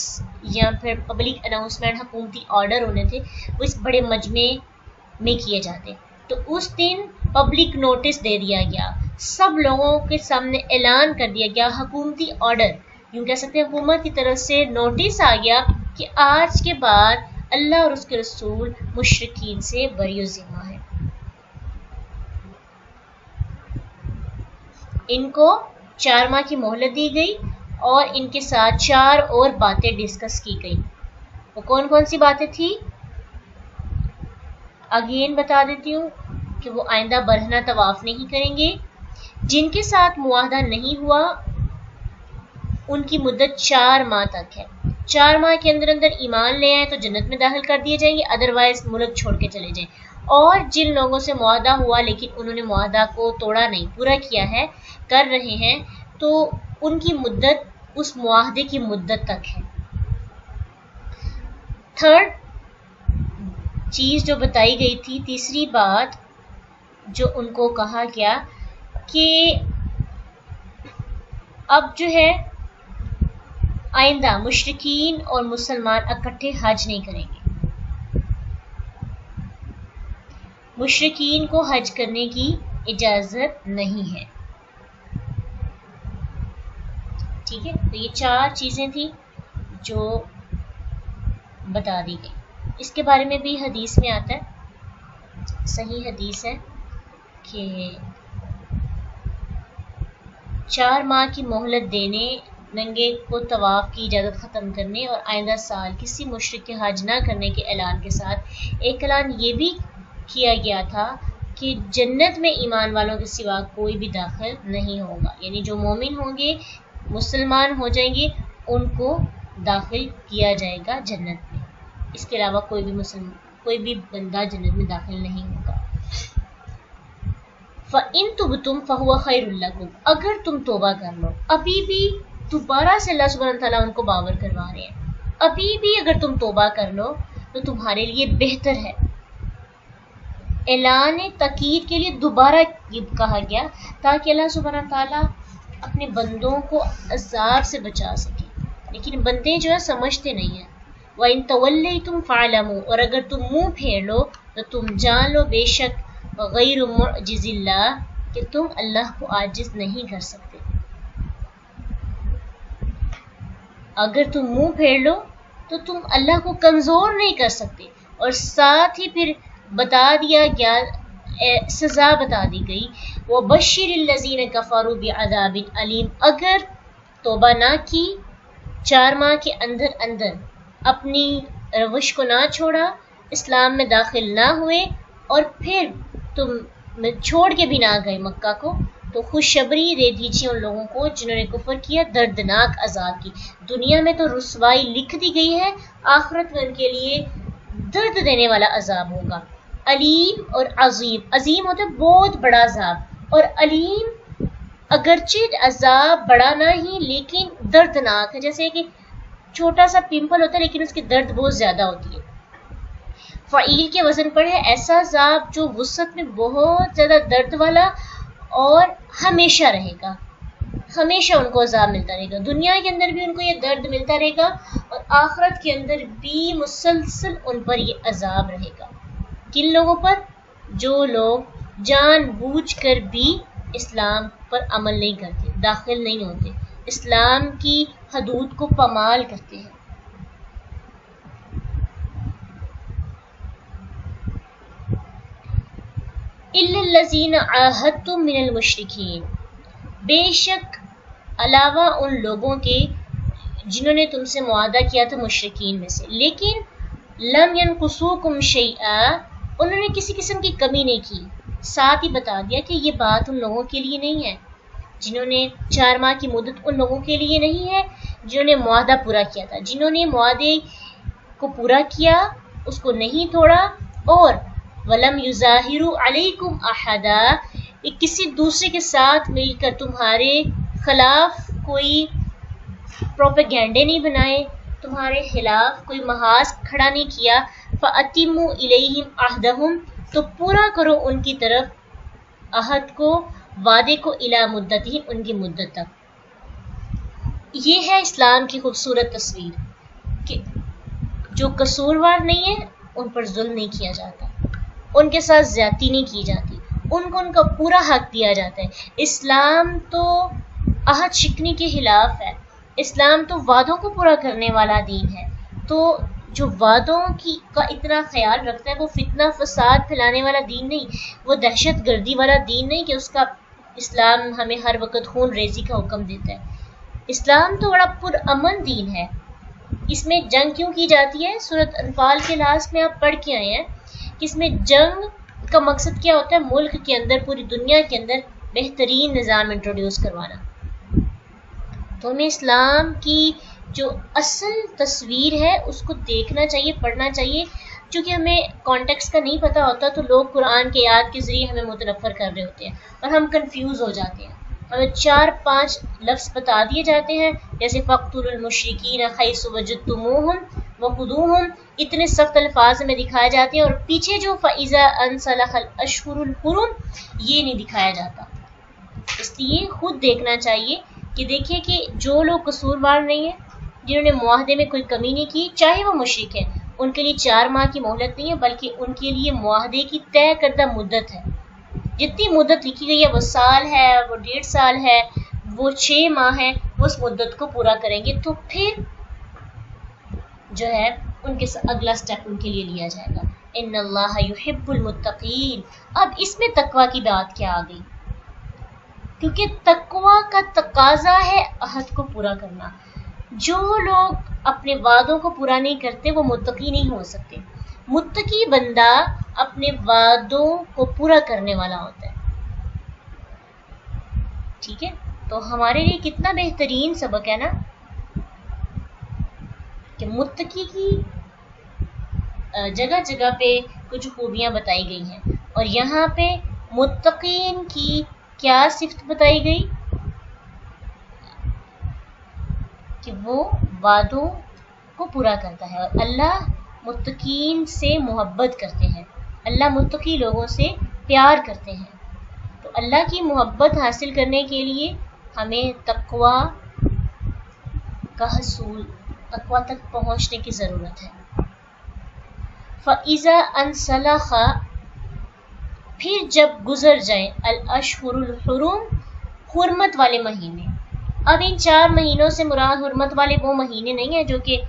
یا پھر پبلک اناؤنسمنٹ، حکومتی آرڈر ہونے تھے، وہ اس بڑے مجمع میں کیے جاتے، تو اس دن پبلک نوٹس دے دیا گیا، سب لوگوں کے سامنے اعلان کر دیا گیا، حکومتی آرڈر، یوں کہہ سکتے ہیں حکومت کی طرف سے نوٹس آ گیا کہ آج کے بعد اللہ اور اس کے رسول مشرکین سے بری و ذمہ ہے۔ ان کو 4 ماہ کی مہلت دی گئی، اور ان کے ساتھ 4 اور باتیں ڈسکس کی گئی۔ وہ کون کون سی باتیں تھی؟ اگین بتا دیتی ہوں کہ وہ آئندہ برہنہ طواف نہیں کریں گے، جن کے ساتھ معاہدہ نہیں ہوا ان کی مدت 4 ماہ تک ہے، 4 ماہ کے اندر ایمان لے آئیں تو جنت میں داخل کر دیے جائیں گے، ادروائز ملک چھوڑ کے چلے جائیں۔ اور جن لوگوں سے معاہدہ ہوا لیکن انہوں نے معاہدہ کو توڑا نہیں، پورا کیا ہے، کر رہے ہیں، تو ان کی مدت اس معاہدے کی مدت تک ہے۔ تھرڈ چیز جو بتائی گئی تھی، تیسری بات جو ان کو کہا گیا کہ اب جو ہے آئندہ مشرکین اور مسلمان اکٹھے حج نہیں کریں گے، مشرکین کو حج کرنے کی اجازت نہیں ہے، ٹھیک ہے۔ تو یہ 4 چیزیں تھیں جو بتا دی گئی۔ اس کے بارے میں بھی حدیث میں آتا ہے، صحیح حدیث ہے کہ 4 ماہ کی مہلت دینے، ننگے کو طواف کی اجازت ختم کرنے، اور آئندہ سال کسی مشرک کے حج نہ کرنے کے اعلان کے ساتھ ایک اعلان یہ بھی کیا گیا تھا کہ جنت میں ایمان والوں کے سوا کوئی بھی داخل نہیں ہوگا، یعنی جو مومن ہوں گے، مسلمان ہو جائیں گے، ان کو داخل کیا جائے گا جنت میں، اس کے علاوہ کوئی بھی بندہ جنت میں داخل نہیں ہوگا۔ فَإِن تُبْتُمْ فَهُوَ خَيْرٌ لَكُمْ، اگر تم توبہ کر لو، ابھی بھی دوبارہ سے اللہ سبحانہ تعالیٰ ان کو باور کروا رہے ہیں، ابھی بھی اگر تم توبہ کر لو تو تمہارے لیے بہتر ہے۔ اعلان تاکید کے لیے دوبارہ یہ کہا گیا تاکہ اللہ سبحانہ تعالیٰ اپنے بندوں کو عذاب سے بچا سکے، لیکن بندے جو ہے سمجھتے نہیں ہیں۔ وَإِن تَوَلَّيْتُمْ فَاعْلَمُوا، اور اگر تم منہ پھیر لو تو تم جان لو بے شک غیر معجز اللہ، کہ تم اللہ کو عاجز نہیں کر سکتے۔ اگر تم منہ پھیر لو تو تم اللہ کو کمزور نہیں کر سکتے، اور ساتھ ہی پھر بتا دیا گیا، سزا بتا دی گئی، وَبَشِّرِ الَّذِينَ كَفَرُوا بِعَذَابٍ أَلِيمٍ، اگر توبہ نہ کی، 4 ماہ کے اندر اپنی روش کو نہ چھوڑا، اسلام میں داخل نہ ہوئے، اور پھر تم چھوڑ کے بھی نہ گئے مکہ کو، تو خوشخبری دے دیجیے ان لوگوں کو جنہوں نے کفر کیا دردناک عذاب کی. دنیا میں تو رسوائی لکھ دی گئی ہے، آخرت میں ان کے لیے درد دینے والا عذاب ہوگا. علیم اور عظیم، عظیم ہوتا ہے بہت بڑا عذاب، اور علیم اگرچہ عذاب بڑا نہ ہی لیکن دردناک ہے، جیسے کہ چھوٹا سا پمپل ہوتا ہے لیکن اس کی درد بہت زیادہ ہوتی ہے. فعیل کے وزن پر ہے ایسا عذاب جو وسعت میں بہت زیادہ درد والا اور ہمیشہ رہے گا، ہمیشہ ان کو عذاب ملتا رہے گا. دنیا کے اندر بھی ان کو یہ درد ملتا رہے گا اور آخرت کے اندر بھی مسلسل ان پر یہ عذاب رہے گا. کن لوگوں پر؟ جو لوگ جان بوجھ کر بھی اسلام پر عمل نہیں کرتے، داخل نہیں ہوتے، اسلام کی حدود کو پامال کرتے ہیں. اِلَّا الَّذِينَ عَاهَدتُّم مِّنَ الْمُشْرِكِينَ، بے شک علاوہ ان لوگوں کے جنہوں نے تم سے معاہدہ کیا تھا مشرکین میں سے، لیکن لم ينقصوكم شيئا، انہوں نے کسی قسم کی کمی نہیں کی. ساتھ ہی بتا دیا کہ یہ بات ان لوگوں کے لیے نہیں ہے جنہوں نے 4 ماہ کی مدت، ان لوگوں کے لیے نہیں ہے جنہوں نے معاہدہ پورا کیا تھا. جنہوں نے معاہدے کو پورا کیا، اس کو نہیں توڑا، اور وَلَمْ يُظَاهِرُوا عَلَيْكُمْ أَحَدًا، کسی دوسرے کے ساتھ مل کر تمہارے خلاف کوئی پروپیگینڈے نہیں بنائے، تمہارے خلاف کوئی محاذ کھڑا نہیں کیا. فَأَتِمُّوا إِلَيْهِمْ عَهْدَهُمْ، تو پورا کرو ان کی طرف عہد کو، وعدے کو، إِلَى مُدَّتِهِمْ، ان کی مدت تک. یہ ہے اسلام کی خوبصورت تصویر کہ جو قصوروار نہیں ہے ان پر ظلم نہیں کیا جاتا، ان کے ساتھ زیادتی نہیں کی جاتی، ان کو ان کا پورا حق دیا جاتا ہے. اسلام تو عہد شکنی کے خلاف ہے، اسلام تو وعدوں کو پورا کرنے والا دین ہے. تو جو وعدوں کا اتنا خیال رکھتا ہے وہ فتنہ فساد پھیلانے والا دین نہیں، وہ دہشت گردی والا دین نہیں کہ اس کا اسلام ہمیں ہر وقت خون ریزی کا حکم دیتا ہے. اسلام تو بڑا پرامن دین ہے. اس میں جنگ کیوں کی جاتی ہے؟ سورۃ انفال کے لاسٹ میں آپ پڑھ کے آئے ہیں کہ اس میں جنگ کا مقصد کیا ہوتا ہے؟ ملک کے اندر، پوری دنیا کے اندر بہترین نظام انٹروڈیوس کروانا. تو ہمیں اسلام کی جو اصل تصویر ہے اس کو دیکھنا چاہیے، پڑھنا چاہیے. چونکہ ہمیں کانٹیکسٹ کا نہیں پتہ ہوتا تو لوگ قرآن کے آیات کے ذریعے ہمیں متنفر کر رہے ہوتے ہیں اور ہم کنفیوز ہو جاتے ہیں. ہمیں 4-5 لفظ بتا دیے جاتے ہیں جیسے فَاقْتُلُوا الْمُشْرِكِينَ حَيْثُ وَجَدتُّمُوهُمْ وَخُذُوهُمْ، اتنے سخت الفاظ ہمیں دکھائے جاتے ہیں، اور پیچھے جو فَإِذَا أَنْسَلَخَ الْأَشْهُرُ الْحُرُمُ یہ نہیں دکھایا جاتا. اس لیے خود دیکھنا چاہیے کہ دیکھیے کہ جو لوگ قصوروار نہیں ہیں، جنہوں نے معاہدے میں کوئی کمی نہیں کی، چاہے وہ مشرک ہیں، ان کے لیے 4 ماہ کی مہلت نہیں ہے بلکہ ان کے لیے معاہدے کی طے کردہ مدت ہے. جتنی مدت لکھی گئی ہے، وہ سال ہے، وہ 1.5 سال ہے، وہ 6 ماہ ہے، وہ اس مدت کو پورا کریں گے تو پھر جو ہے ان کے اگلا سٹیپ ان کے لیے لیا جائے گا. ان اللہ یحب المتقین. اب اس میں تقوی کی بات کیا آ گئی؟ کیونکہ تقوی کا تقاضا ہے عہد کو پورا کرنا. جو لوگ اپنے وعدوں کو پورا نہیں کرتے وہ متقی نہیں ہو سکتے. متقی بندہ اپنے وعدوں کو پورا کرنے والا ہوتا ہے. ٹھیک ہے، تو ہمارے لیے کتنا بہترین سبق ہے نا کہ متقی کی جگہ جگہ پہ کچھ خوبیاں بتائی گئی ہیں، اور یہاں پہ متقین کی کیا صفت بتائی گئی کہ وہ وعدوں کو پورا کرتا ہے. اور اللہ متقین سے محبت کرتے ہیں، اللہ متقی لوگوں سے پیار کرتے ہیں. تو اللہ کی محبت حاصل کرنے کے لیے ہمیں تقوی کا حصول، تقوی تک پہنچنے کی ضرورت ہے. فَإِذَا أَنْسَلَخَ، پھر جب گزر جائیں الاشہر الحرم، حرمت والے مہینے. اب ان 4 مہینوں سے مراد حرمت والے وہ مہینے نہیں ہیں جو کہ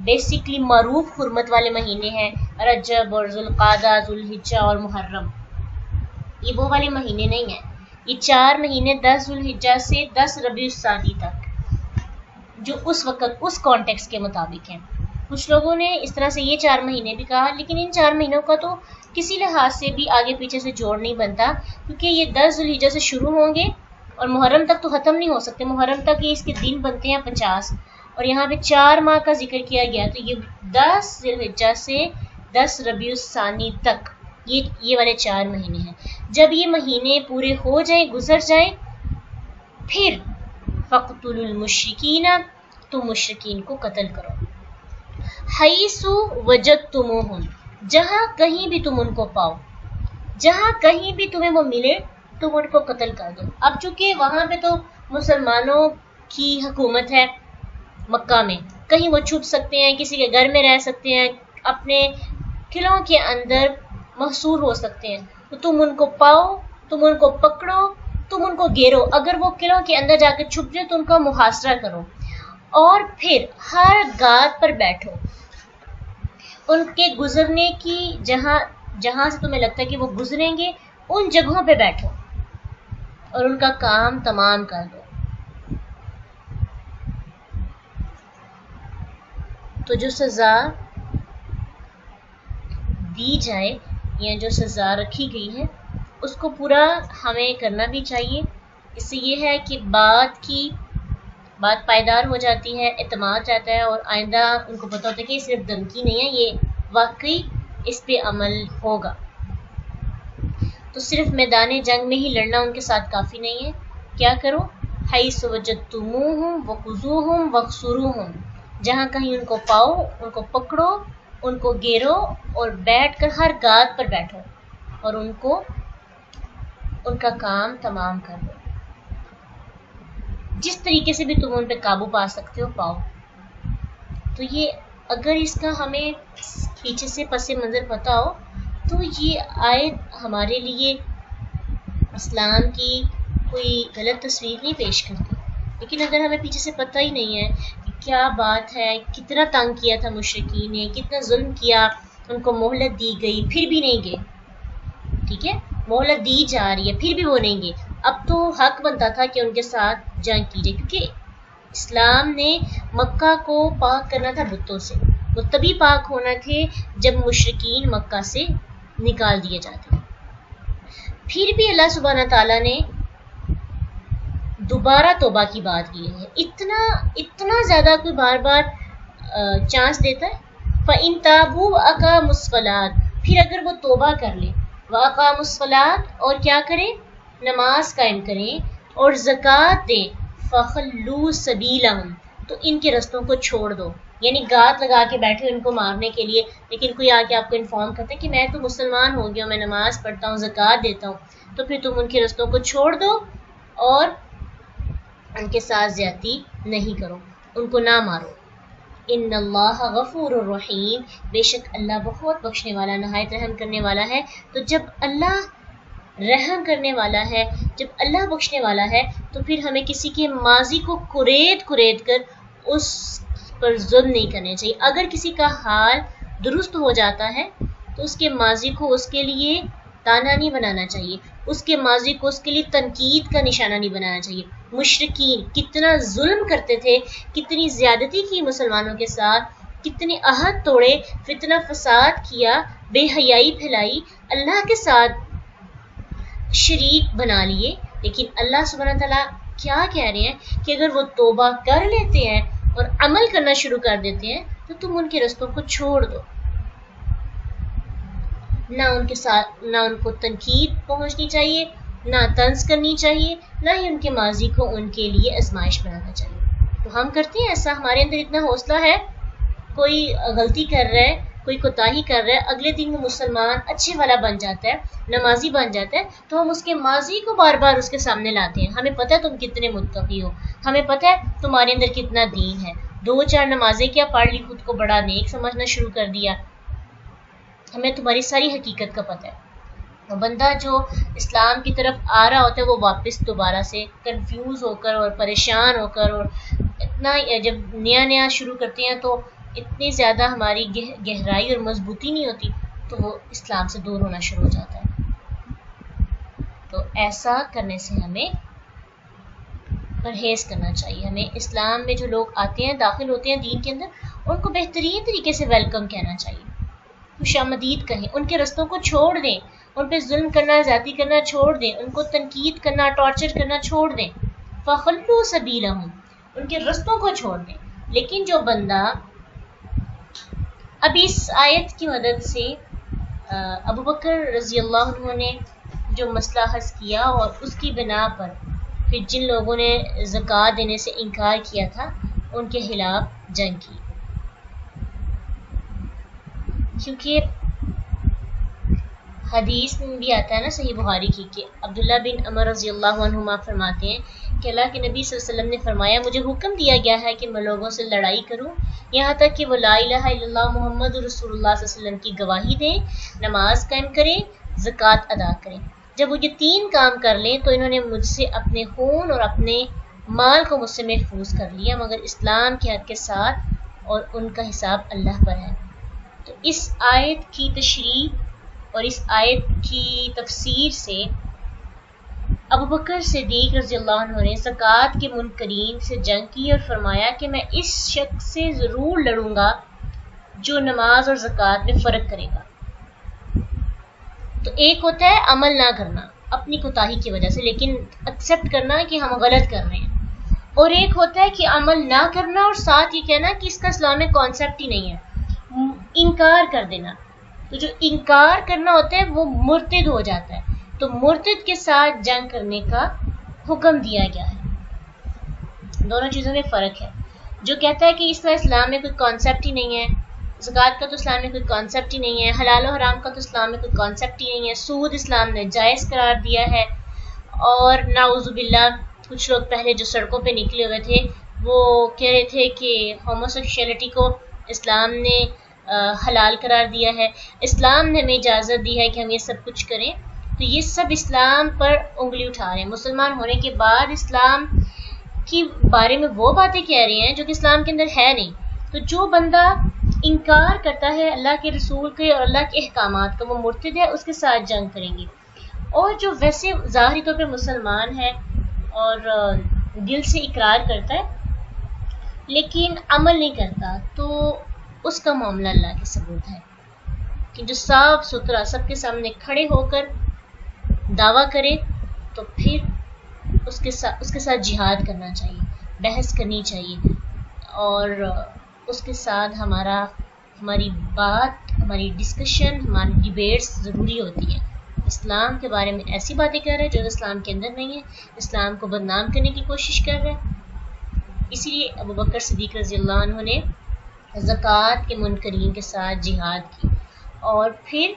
بیسیکلی معروف حرمت والے مہینے ہیں، رجب اور ذوالقعدہ، ذوالحجہ اور محرم. یہ وہ والے مہینے نہیں ہیں. یہ 4 مہینے 10 ذوالحجہ سے 10 ربیع الثانی تک جو اس وقت اس کانٹیکس کے مطابق ہیں. کچھ لوگوں نے اس طرح سے یہ 4 مہینے بھی کہا، لیکن ان 4 مہینوں کا تو کسی لحاظ سے بھی آگے پیچھے سے جوڑ نہیں بنتا، کیونکہ یہ 10 ذوالحجہ سے شروع ہوں گے اور محرم تک تو ختم نہیں ہو سکتے. محرم تک یہ اس کے دن بنتے ہیں 50، اور یہاں پہ 4 ماہ کا ذکر کیا گیا، تو یہ 10 ذوالحجہ سے 10 ربیع الثانی تک یہ والے 4 مہینے ہیں. جب یہ مہینے پورے ہو جائیں، گزر جائیں، پھر فَاقْتُلُوا الْمُشْرِكِينَ، تم مشرکین کو قتل کرو. حَيْثُ وَجَدْتُمُوهُمْ، جہاں کہیں بھی تم ان کو پاؤ، جہاں کہیں بھی تمہیں وہ ملے تم ان کو قتل کر دو. اب چونکہ وہاں پہ تو مسلمانوں کی حکومت ہے مکہ میں، کہیں وہ چھپ سکتے ہیں، کسی کے گھر میں رہ سکتے ہیں، اپنے قلعوں کے اندر محصور ہو سکتے ہیں. تو تم ان کو پاؤ، تم ان کو پکڑو، تم ان کو گھیرو. اگر وہ قلعوں کے اندر جا کے چھپ جائے تو ان کا محاصرہ کرو، اور پھر ہر گات پر بیٹھو. ان کے گزرنے کی جہاں سے تمہیں لگتا ہے کہ وہ گزریں گے، ان جگہوں پہ بیٹھو اور ان کا کام تمام کر دو. تو جو سزا دی جائے یا جو سزا رکھی گئی ہے اس کو پورا ہمیں کرنا بھی چاہیے. اس سے یہ ہے کہ بات پائیدار ہو جاتی ہے، اعتماد جاتا ہے، اور آئندہ ان کو پتہ ہوتا ہے کہ یہ صرف دھمکی نہیں ہے، یہ واقعی اس پہ عمل ہوگا. تو صرف میدان جنگ میں ہی لڑنا ان کے ساتھ کافی نہیں ہے. کیا کرو؟ حَيْثُ وَجَدْتُمُوهُمْ وَخُذُوهُمْ وَاحْصُرُوهُمْ، جہاں کہیں ان کو پاؤ ان کو پکڑو، ان کو گھیرو، اور بیٹھ کر ہر گات پر بیٹھو اور ان کا کام تمام کر دو. جس طریقے سے بھی تم ان پہ قابو پا سکتے ہو پاؤ. تو یہ اگر اس کا ہمیں پیچھے سے پس منظر پتہ ہو تو یہ آیت ہمارے لیے اسلام کی کوئی غلط تصویر نہیں پیش کرتی. لیکن اگر ہمیں پیچھے سے پتہ ہی نہیں ہے کہ کیا بات ہے، کتنا تنگ کیا تھا مشرکین نے، کتنا ظلم کیا، ان کو مہلت دی گئی پھر بھی نہیں گئے، ٹھیک ہے، مہلت دی جا رہی ہے پھر بھی وہ نہیں گئے. اب تو حق بنتا تھا کہ ان کے ساتھ جنگ کی جائے، کیونکہ اسلام نے مکہ کو پاک کرنا تھا بتوں سے. وہ تبھی پاک ہونا تھے جب مشرکین مکہ سے نکال دیے جاتے. پھر بھی اللہ سبحانہ تعالیٰ نے دوبارہ توبہ کی بات کی ہے. اتنا زیادہ کوئی بار بار چانس دیتا ہے. فَإِن تَابُوا وَأَقَامُوا الصَّلَاةَ، پھر اگر وہ توبہ کر لے، وَأَقَامُوا الصَّلَاةَ، اور کیا کریں؟ نماز قائم کریں اور زکوٰۃ دیں، فَخَلُّوا سَبِيلَهُمْ، تو ان کے رستوں کو چھوڑ دو. یعنی گات لگا کے بیٹھے ان کو مارنے کے لیے، لیکن کوئی آ کے آپ کو انفارم کرتا ہے کہ میں تو مسلمان ہو گیا ہوں، میں نماز پڑھتا ہوں، زکوٰۃ دیتا ہوں، تو پھر تم ان کے رستوں کو چھوڑ دو اور ان کے ساتھ زیادتی نہیں کرو، ان کو نہ مارو. ان اللہ غفور الرحیم، بے شک اللہ بہت بخشنے والا، نہایت رحم کرنے والا ہے. تو جب اللہ رحم کرنے والا ہے، جب اللہ بخشنے والا ہے، تو پھر ہمیں کسی کے ماضی کو کرید کر اس پر ظلم نہیں کرنے چاہیے. اگر کسی کا حال درست ہو جاتا ہے تو اس کے ماضی کو اس کے لیے تانا نہیں بنانا چاہیے، اس کے ماضی کو اس کے لیے تنقید کا نشانہ نہیں بنانا چاہیے. مشرکین کتنا ظلم کرتے تھے، کتنی زیادتی کی مسلمانوں کے ساتھ، کتنے عہد توڑے، فتنہ فساد کیا، بے حیائی پھیلائی، اللہ کے ساتھ شریک بنا لیے. لیکن اللہ سبحانہ تعالیٰ کیا کہہ رہے ہیں کہ اگر وہ توبہ کر لیتے ہیں اور عمل کرنا شروع کر دیتے ہیں تو تم ان کے رستوں کو چھوڑ دو. نہ ان کے ساتھ، نہ ان کو تنقید پہنچنی چاہیے، نہ طنز کرنی چاہیے، نہ ہی ان کے ماضی کو ان کے لیے آزمائش بنانا چاہیے. تو ہم کرتے ہیں ایسا، ہمارے اندر اتنا حوصلہ ہے، کوئی غلطی کر رہا ہے، کوئی کوتاہی کر رہا ہے، اگلے دن وہ مسلمان اچھے والا بن جاتا ہے، نمازی بن جاتا ہے، تو ہم اس کے ماضی کو بار بار اس کے سامنے لاتے ہیں. ہمیں پتہ ہے تم کتنے متقی ہو، ہمیں پتہ ہے تمہارے اندر کتنا دین ہے، 2-4 نمازیں کیا پڑھ لی، خود کو بڑا نیک سمجھنا شروع کر دیا. ہمیں تمہاری ساری حقیقت کا پتہ ہے. وہ بندہ جو اسلام کی طرف آ رہا ہوتا ہے وہ واپس دوبارہ سے کنفیوز ہو کر اور پریشان ہو کر، اور اتنا جب نیا شروع کرتے ہیں تو اتنی زیادہ ہماری گہرائی اور مضبوطی نہیں ہوتی، تو وہ اسلام سے دور ہونا شروع ہو جاتا ہے. تو ایسا کرنے سے ہمیں پرہیز کرنا چاہیے. ہمیں اسلام میں جو لوگ آتے ہیں، داخل ہوتے ہیں دین کے اندر، ان کو بہترین طریقے سے ویلکم کہنا چاہیے، خوش آمدید کہیں، ان کے رستوں کو چھوڑ دیں، ان پہ ظلم کرنا، زیادتی کرنا چھوڑ دیں، ان کو تنقید کرنا، ٹارچر کرنا چھوڑ دیں، فخلوا سبیلہم، ان کے رستوں کو چھوڑ دیں۔ لیکن جو بندہ اب اس آیت کی مدد سے ابو بکر رضی اللہ عنہ نے جو مسئلہ حل کیا اور اس کی بنا پر پھر جن لوگوں نے زکوٰۃ دینے سے انکار کیا تھا ان کے خلاف جنگ کی، کیونکہ حدیث میں بھی آتا ہے نا صحیح بخاری کی کہ عبداللہ بن عمر رضی اللہ عنہما فرماتے ہیں کہ اللہ کے نبی صلی اللہ علیہ وسلم نے فرمایا مجھے حکم دیا گیا ہے کہ میں لوگوں سے لڑائی کروں یہاں تک کہ وہ لا الہ الا اللہ محمد رسول اللہ صلی اللہ علیہ وسلم کی گواہی دیں، نماز قائم کریں، زکوٰۃ ادا کریں۔ جب وہ یہ 3 کام کر لیں تو انہوں نے مجھ سے اپنے خون اور اپنے مال کو مجھ سے محفوظ کر لیا، مگر اسلام کے حق کے ساتھ، اور ان کا حساب اللہ پر ہے۔ تو اس آیت کی تشریح اور اس آیت کی تفسیر سے ابو بکر صدیق رضی اللہ عنہ نے زکوٰۃ کے منکرین سے جنگ کی اور فرمایا کہ میں اس شخص سے ضرور لڑوں گا جو نماز اور زکوٰۃ میں فرق کرے گا۔ تو ایک ہوتا ہے عمل نہ کرنا اپنی کوتاہی کی وجہ سے، لیکن ایکسیپٹ کرنا کہ ہم غلط کر رہے ہیں، اور ایک ہوتا ہے کہ عمل نہ کرنا اور ساتھ یہ کہنا کہ اس کا اسلام میں کانسیپٹ ہی نہیں ہے، انکار کر دینا۔ تو جو انکار کرنا ہوتا ہے وہ مرتد ہو جاتا ہے، تو مرتد کے ساتھ جنگ کرنے کا حکم دیا گیا ہے۔ دونوں چیزوں میں فرق ہے۔ جو کہتا ہے کہ اس کا اسلام میں کوئی کانسیپٹ ہی نہیں ہے، زکوٰۃ کا تو اسلام میں کوئی کانسیپٹ ہی نہیں ہے، حلال و حرام کا تو اسلام میں کوئی کانسیپٹ ہی نہیں ہے، سود اسلام نے جائز قرار دیا ہے، اور نعوذ باللہ کچھ لوگ پہلے جو سڑکوں پہ نکلے ہوئے تھے وہ کہہ رہے تھے کہ ہوموسیکشولیٹی کو اسلام نے حلال قرار دیا ہے، اسلام نے ہمیں اجازت دی ہے کہ ہم یہ سب کچھ کریں۔ تو یہ سب اسلام پر انگلی اٹھا رہے ہیں، مسلمان ہونے کے بعد اسلام کی بارے میں وہ باتیں کہہ رہے ہیں جو کہ اسلام کے اندر ہے نہیں۔ تو جو بندہ انکار کرتا ہے اللہ کے رسول کے اور اللہ کے احکامات کا وہ مرتد ہے، اس کے ساتھ جنگ کریں گے۔ اور جو ویسے ظاہری طور پہ مسلمان ہے اور دل سے اقرار کرتا ہے لیکن عمل نہیں کرتا، تو اس کا معاملہ اللہ کے ثبوت ہے کہ جو صاف ستھرا سب کے سامنے کھڑے ہو کر دعویٰ کرے تو پھر اس کے ساتھ جہاد کرنا چاہیے، بحث کرنی چاہیے، اور اس کے ساتھ ہماری بات، ہماری ڈسکشن، ہماری ڈیبیٹس ضروری ہوتی ہے۔ اسلام کے بارے میں ایسی باتیں کر رہے ہیں جو اسلام کے اندر نہیں ہے، اسلام کو بدنام کرنے کی کوشش کر رہے ہیں۔ اسی لیے ابو بکر صدیق رضی اللہ عنہ نے زکوٰۃ کے منکرین کے ساتھ جہاد کی اور پھر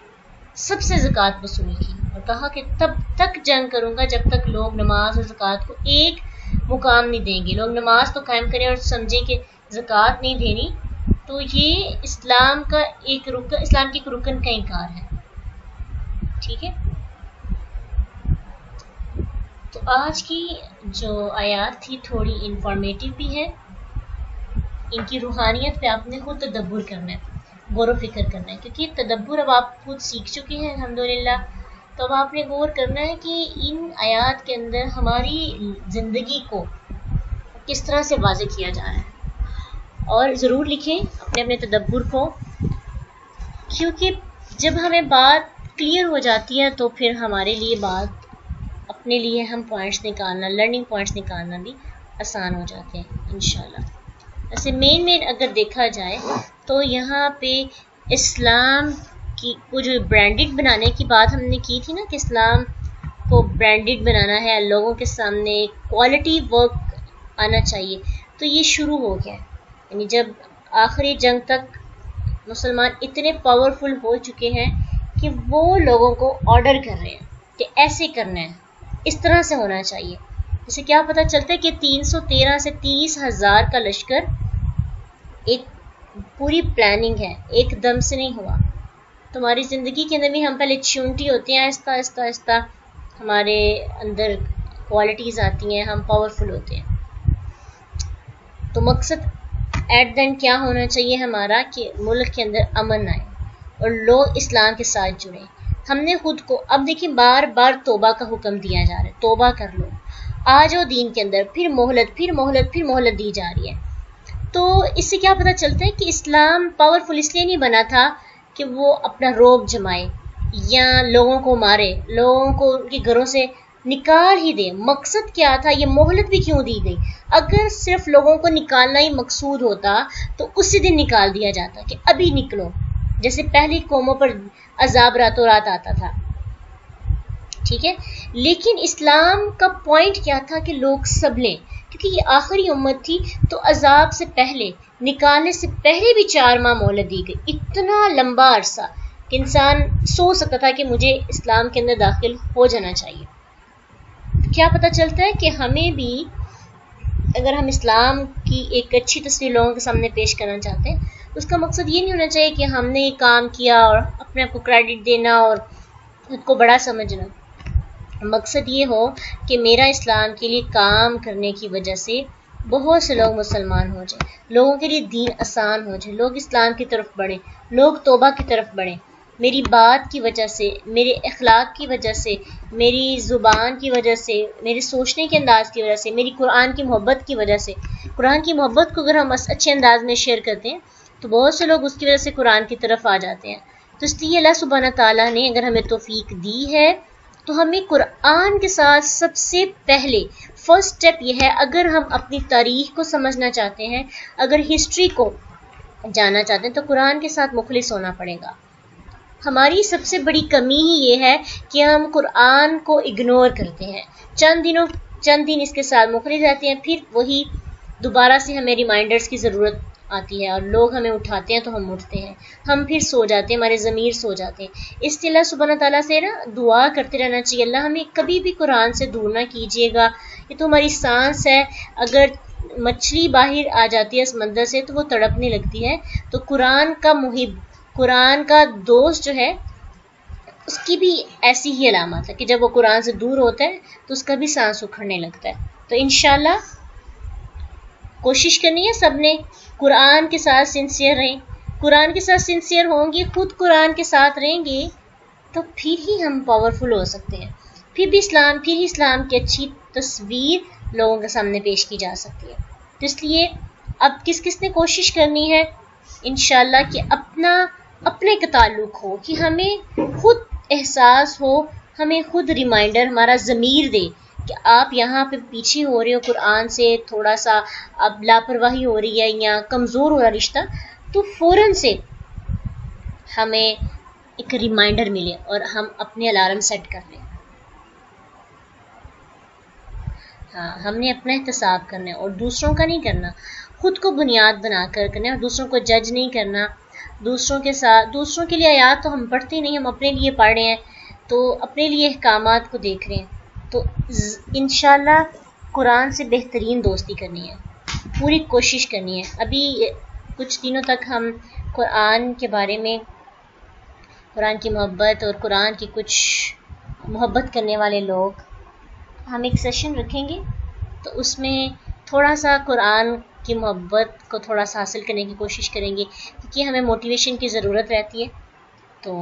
سب سے زکوٰۃ وصول کی، اور کہا کہ تب تک جنگ کروں گا جب تک لوگ نماز اور زکوٰۃ کو ایک مقام نہیں دیں گے۔ لوگ نماز تو قائم کریں اور سمجھیں کہ زکوٰۃ نہیں دینی، تو یہ اسلام کا ایک رکن کا انکار ہے۔ ٹھیک ہے، تو آج کی جو آیات تھی تھوڑی انفارمیٹیو بھی ہے، ان کی روحانیت پہ آپ نے خود تدبر کرنا ہے، غور و فکر کرنا ہے، کیونکہ تدبر اب آپ خود سیکھ چکے ہیں الحمدللہ، تو اب آپ نے غور کرنا ہے کہ ان آیات کے اندر ہماری زندگی کو کس طرح سے واضح کیا جا رہا ہے، اور ضرور لکھیں اپنے تدبر کو، کیونکہ جب ہمیں بات کلیئر ہو جاتی ہے تو پھر ہمارے لیے بات اپنے لیے ہم پوائنٹس نکالنا، لرننگ پوائنٹس نکالنا بھی آسان ہو جاتے ہیں انشاءاللہ۔ ویسے مین اگر دیکھا جائے تو یہاں پہ اسلام کی وہ جو برانڈڈ بنانے کی بات ہم نے کی تھی نا کہ اسلام کو برانڈڈ بنانا ہے، لوگوں کے سامنے کوالٹی ورک آنا چاہیے، تو یہ شروع ہو گیا ہے۔ یعنی جب آخری جنگ تک مسلمان اتنے پاورفل ہو چکے ہیں کہ وہ لوگوں کو آرڈر کر رہے ہیں کہ ایسے کرنا ہے، اس طرح سے ہونا چاہیے۔ جسے کیا پتہ چلتا ہے کہ 313 سے 30,000 کا لشکر ایک پوری پلاننگ ہے، ایک دم سے نہیں ہوا۔ تمہاری زندگی کے اندر بھی ہم پہلے چونٹی ہوتے ہیں، آہستہ آہستہ آہستہ ہمارے اندر کوالٹیز آتی ہیں، ہم پاورفل ہوتے ہیں۔ تو مقصد ایٹ دا اینڈ کیا ہونا چاہیے ہمارا کہ ملک کے اندر امن آئے اور لوگ اسلام کے ساتھ جڑیں۔ ہم نے خود کو اب دیکھیں بار بار توبہ کا حکم دیا جا رہا ہے، توبہ کر لو، آ جاؤ دین کے اندر، پھر مہلت دی جا رہی ہے۔ تو اس سے کیا پتہ چلتا ہے کہ اسلام پاورفل اس لیے نہیں بنا تھا کہ وہ اپنا روب جمائے یا لوگوں کو مارے، لوگوں کو ان کے گھروں سے نکال ہی دے۔ مقصد کیا تھا؟ یہ مہلت بھی کیوں دی گئی؟ اگر صرف لوگوں کو نکالنا ہی مقصود ہوتا تو اسی دن نکال دیا جاتا کہ ابھی نکلو، جیسے پہلی قوموں پر عذاب راتوں رات آتا تھا، ٹھیک ہے۔ لیکن اسلام کا پوائنٹ کیا تھا کہ لوگ سنبھلیں، کیونکہ یہ آخری امت تھی، تو عذاب سے پہلے، نکالنے سے پہلے بھی 4 ماہ مہلت دی گئی۔ اتنا لمبا عرصہ کہ انسان سوچ سکتا تھا کہ مجھے اسلام کے اندر داخل ہو جانا چاہیے۔ کیا پتہ چلتا ہے کہ ہمیں بھی اگر ہم اسلام کی ایک اچھی تصویر لوگوں کے سامنے پیش کرنا چاہتے ہیں، اس کا مقصد یہ نہیں ہونا چاہیے کہ ہم نے یہ کام کیا اور اپنے آپ کو کریڈٹ دینا اور خود کو بڑا سمجھنا۔ مقصد یہ ہو کہ میرا اسلام کے لیے کام کرنے کی وجہ سے بہت سے لوگ مسلمان ہو جائیں، لوگوں کے لیے دین آسان ہو جائے، لوگ اسلام کی طرف بڑھیں، لوگ توبہ کی طرف بڑھیں۔ میری بات کی وجہ سے، میرے اخلاق کی وجہ سے، میری زبان کی وجہ سے، میرے سوچنے کے انداز کی وجہ سے، میری قرآن کی محبت کی وجہ سے، قرآن کی محبت کو اگر ہم اچھے انداز میں شیئر کرتے ہیں تو بہت سے لوگ اس کی وجہ سے قرآن کی طرف آ جاتے ہیں۔ تو اس لیے اللہ سبحانہ تعالیٰ نے اگر ہمیں توفیق دی ہے تو ہمیں قرآن کے ساتھ سب سے پہلے فرسٹ سٹیپ یہ ہے، اگر ہم اپنی تاریخ کو سمجھنا چاہتے ہیں، اگر ہسٹری کو جاننا چاہتے ہیں، تو قرآن کے ساتھ مخلص ہونا پڑے گا۔ ہماری سب سے بڑی کمی ہی یہ ہے کہ ہم قرآن کو اگنور کرتے ہیں، چند دن اس کے ساتھ مخلص رہتے ہیں، پھر وہی دوبارہ سے ہمیں ریمائنڈرز کی ضرورت آتی ہے اور لوگ ہمیں اٹھاتے ہیں تو ہم اٹھتے ہیں، ہم پھر سو جاتے ہیں، ہمارے ضمیر سو جاتے ہیں۔ اس لیے اللہ سبحانہ تعالیٰ سے دعا کرتے رہنا چاہیے، اللہ ہمیں کبھی بھی قرآن سے دور نہ کیجیے گا، یہ تو ہماری سانس ہے، اگر مچھلی باہر آ جاتی ہے سمندر سے تو وہ تڑپنے لگتی ہے، تو قرآن کا محب، قرآن کا دوست جو ہے اس کی بھی ایسی ہی علامات ہے کہ جب وہ قرآن سے دور ہوتا ہے تو اس کا بھی سانس اکھڑنے لگتا ہے۔ تو انشاءاللہ کوشش کرنی ہے سب نے، قرآن کے ساتھ سنسیئر رہیں، قرآن کے ساتھ سنسیئر ہوں گے، خود قرآن کے ساتھ رہیں گے تو پھر ہی ہم پاورفل ہو سکتے ہیں، پھر ہی اسلام کی اچھی تصویر لوگوں کے سامنے پیش کی جا سکتی ہے۔ تو اس لیے اب کس نے کوشش کرنی ہے انشاءاللہ کہ اپنے کا تعلق ہو، کہ ہمیں خود احساس ہو، ہمیں خود ریمائنڈر ہمارا ضمیر دے کہ آپ یہاں پہ پیچھے ہو رہے ہو قرآن سے، تھوڑا سا اب لاپرواہی ہو رہی ہے یا کمزور ہو رہا رشتہ، تو فوراً سے ہمیں ایک ریمائنڈر ملے اور ہم اپنے الارم سیٹ کر لیں۔ ہاں، ہم نے اپنا احتساب کرنا ہے اور دوسروں کا نہیں کرنا، خود کو بنیاد بنا کر کرنا ہے اور دوسروں کو جج نہیں کرنا۔ دوسروں کے لیے آیات تو ہم پڑھتے نہیں، ہم اپنے لیے پڑھ رہے ہیں، تو اپنے لیے احکامات کو دیکھ رہے ہیں، تو انشاءاللہ قرآن سے بہترین دوستی کرنی ہے، پوری کوشش کرنی ہے۔ ابھی کچھ دنوں تک ہم قرآن کے بارے میں، قرآن کی محبت اور قرآن کی کچھ محبت کرنے والے لوگ، ہم ایک سیشن رکھیں گے تو اس میں تھوڑا سا قرآن کی محبت کو تھوڑا سا حاصل کرنے کی کوشش کریں گے، کیونکہ ہمیں موٹیویشن کی ضرورت رہتی ہے۔ تو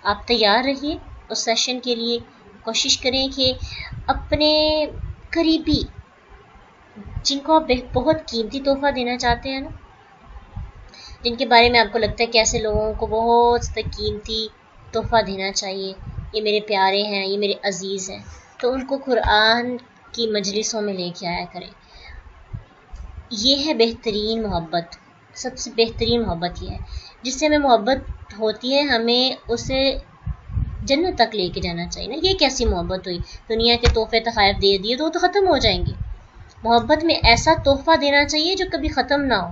آپ تیار رہیے اس سیشن کے لیے، کوشش کریں کہ اپنے قریبی جن کو آپ بہت قیمتی تحفہ دینا چاہتے ہیں نا، جن کے بارے میں آپ کو لگتا ہے کہ ایسے لوگوں کو بہت قیمتی تحفہ دینا چاہیے، یہ میرے پیارے ہیں، یہ میرے عزیز ہیں، تو ان کو قرآن کی مجلسوں میں لے کے آیا کریں۔ یہ ہے بہترین محبت، سب سے بہترین محبت یہ ہے، جس سے ہمیں محبت ہوتی ہے، ہمیں اسے جنت تک لے کے جانا چاہیے نا۔ یہ کیسی محبت ہوئی؟ دنیا کے تحفے تحائف دے دیے تو وہ تو ختم ہو جائیں گے، محبت میں ایسا تحفہ دینا چاہیے جو کبھی ختم نہ ہو۔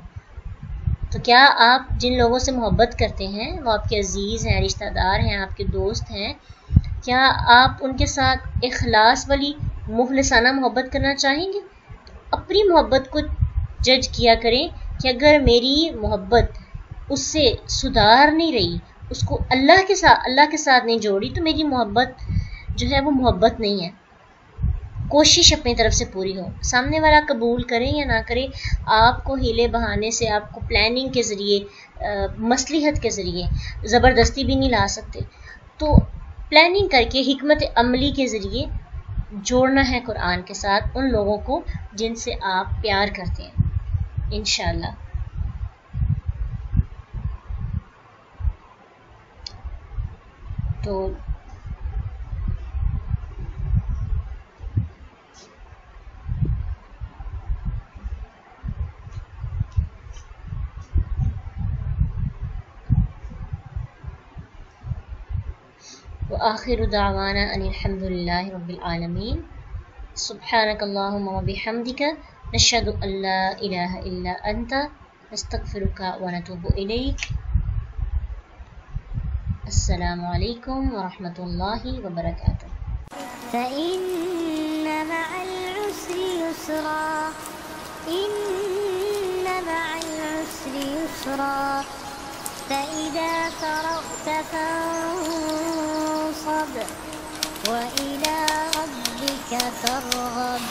تو کیا آپ جن لوگوں سے محبت کرتے ہیں وہ آپ کے عزیز ہیں، رشتہ دار ہیں، آپ کے دوست ہیں، کیا آپ ان کے ساتھ اخلاص والی مخلصانہ محبت کرنا چاہیں گے؟ اپنی محبت کو جج کیا کریں کہ اگر میری محبت اس سے سدھار نہیں رہی، اس کو اللہ کے ساتھ نہیں جوڑی، تو میری محبت جو ہے وہ محبت نہیں ہے۔ کوشش اپنی طرف سے پوری ہو، سامنے والا قبول کرے یا نہ کرے، آپ کو ہیلے بہانے سے، آپ کو پلاننگ کے ذریعے، مصلحت کے ذریعے زبردستی بھی نہیں لا سکتے، تو پلاننگ کر کے حکمت عملی کے ذریعے جوڑنا ہے قرآن کے ساتھ ان لوگوں کو جن سے آپ پیار کرتے ہیں۔ انشاءاللہ. تو وآخر دعوانا ان الحمد للہ رب العالمین. سبحانک اللہم وبحمدک نشہد ان لا الہ الا انت نستغفرک ونتوب الیک. السلام علیکم ورحمۃ اللہ وبرکاتہ. فإن مع العسر يسرا إن مع العسر يسرا فإذا فرغت فانصب وإلى ربك فارغب.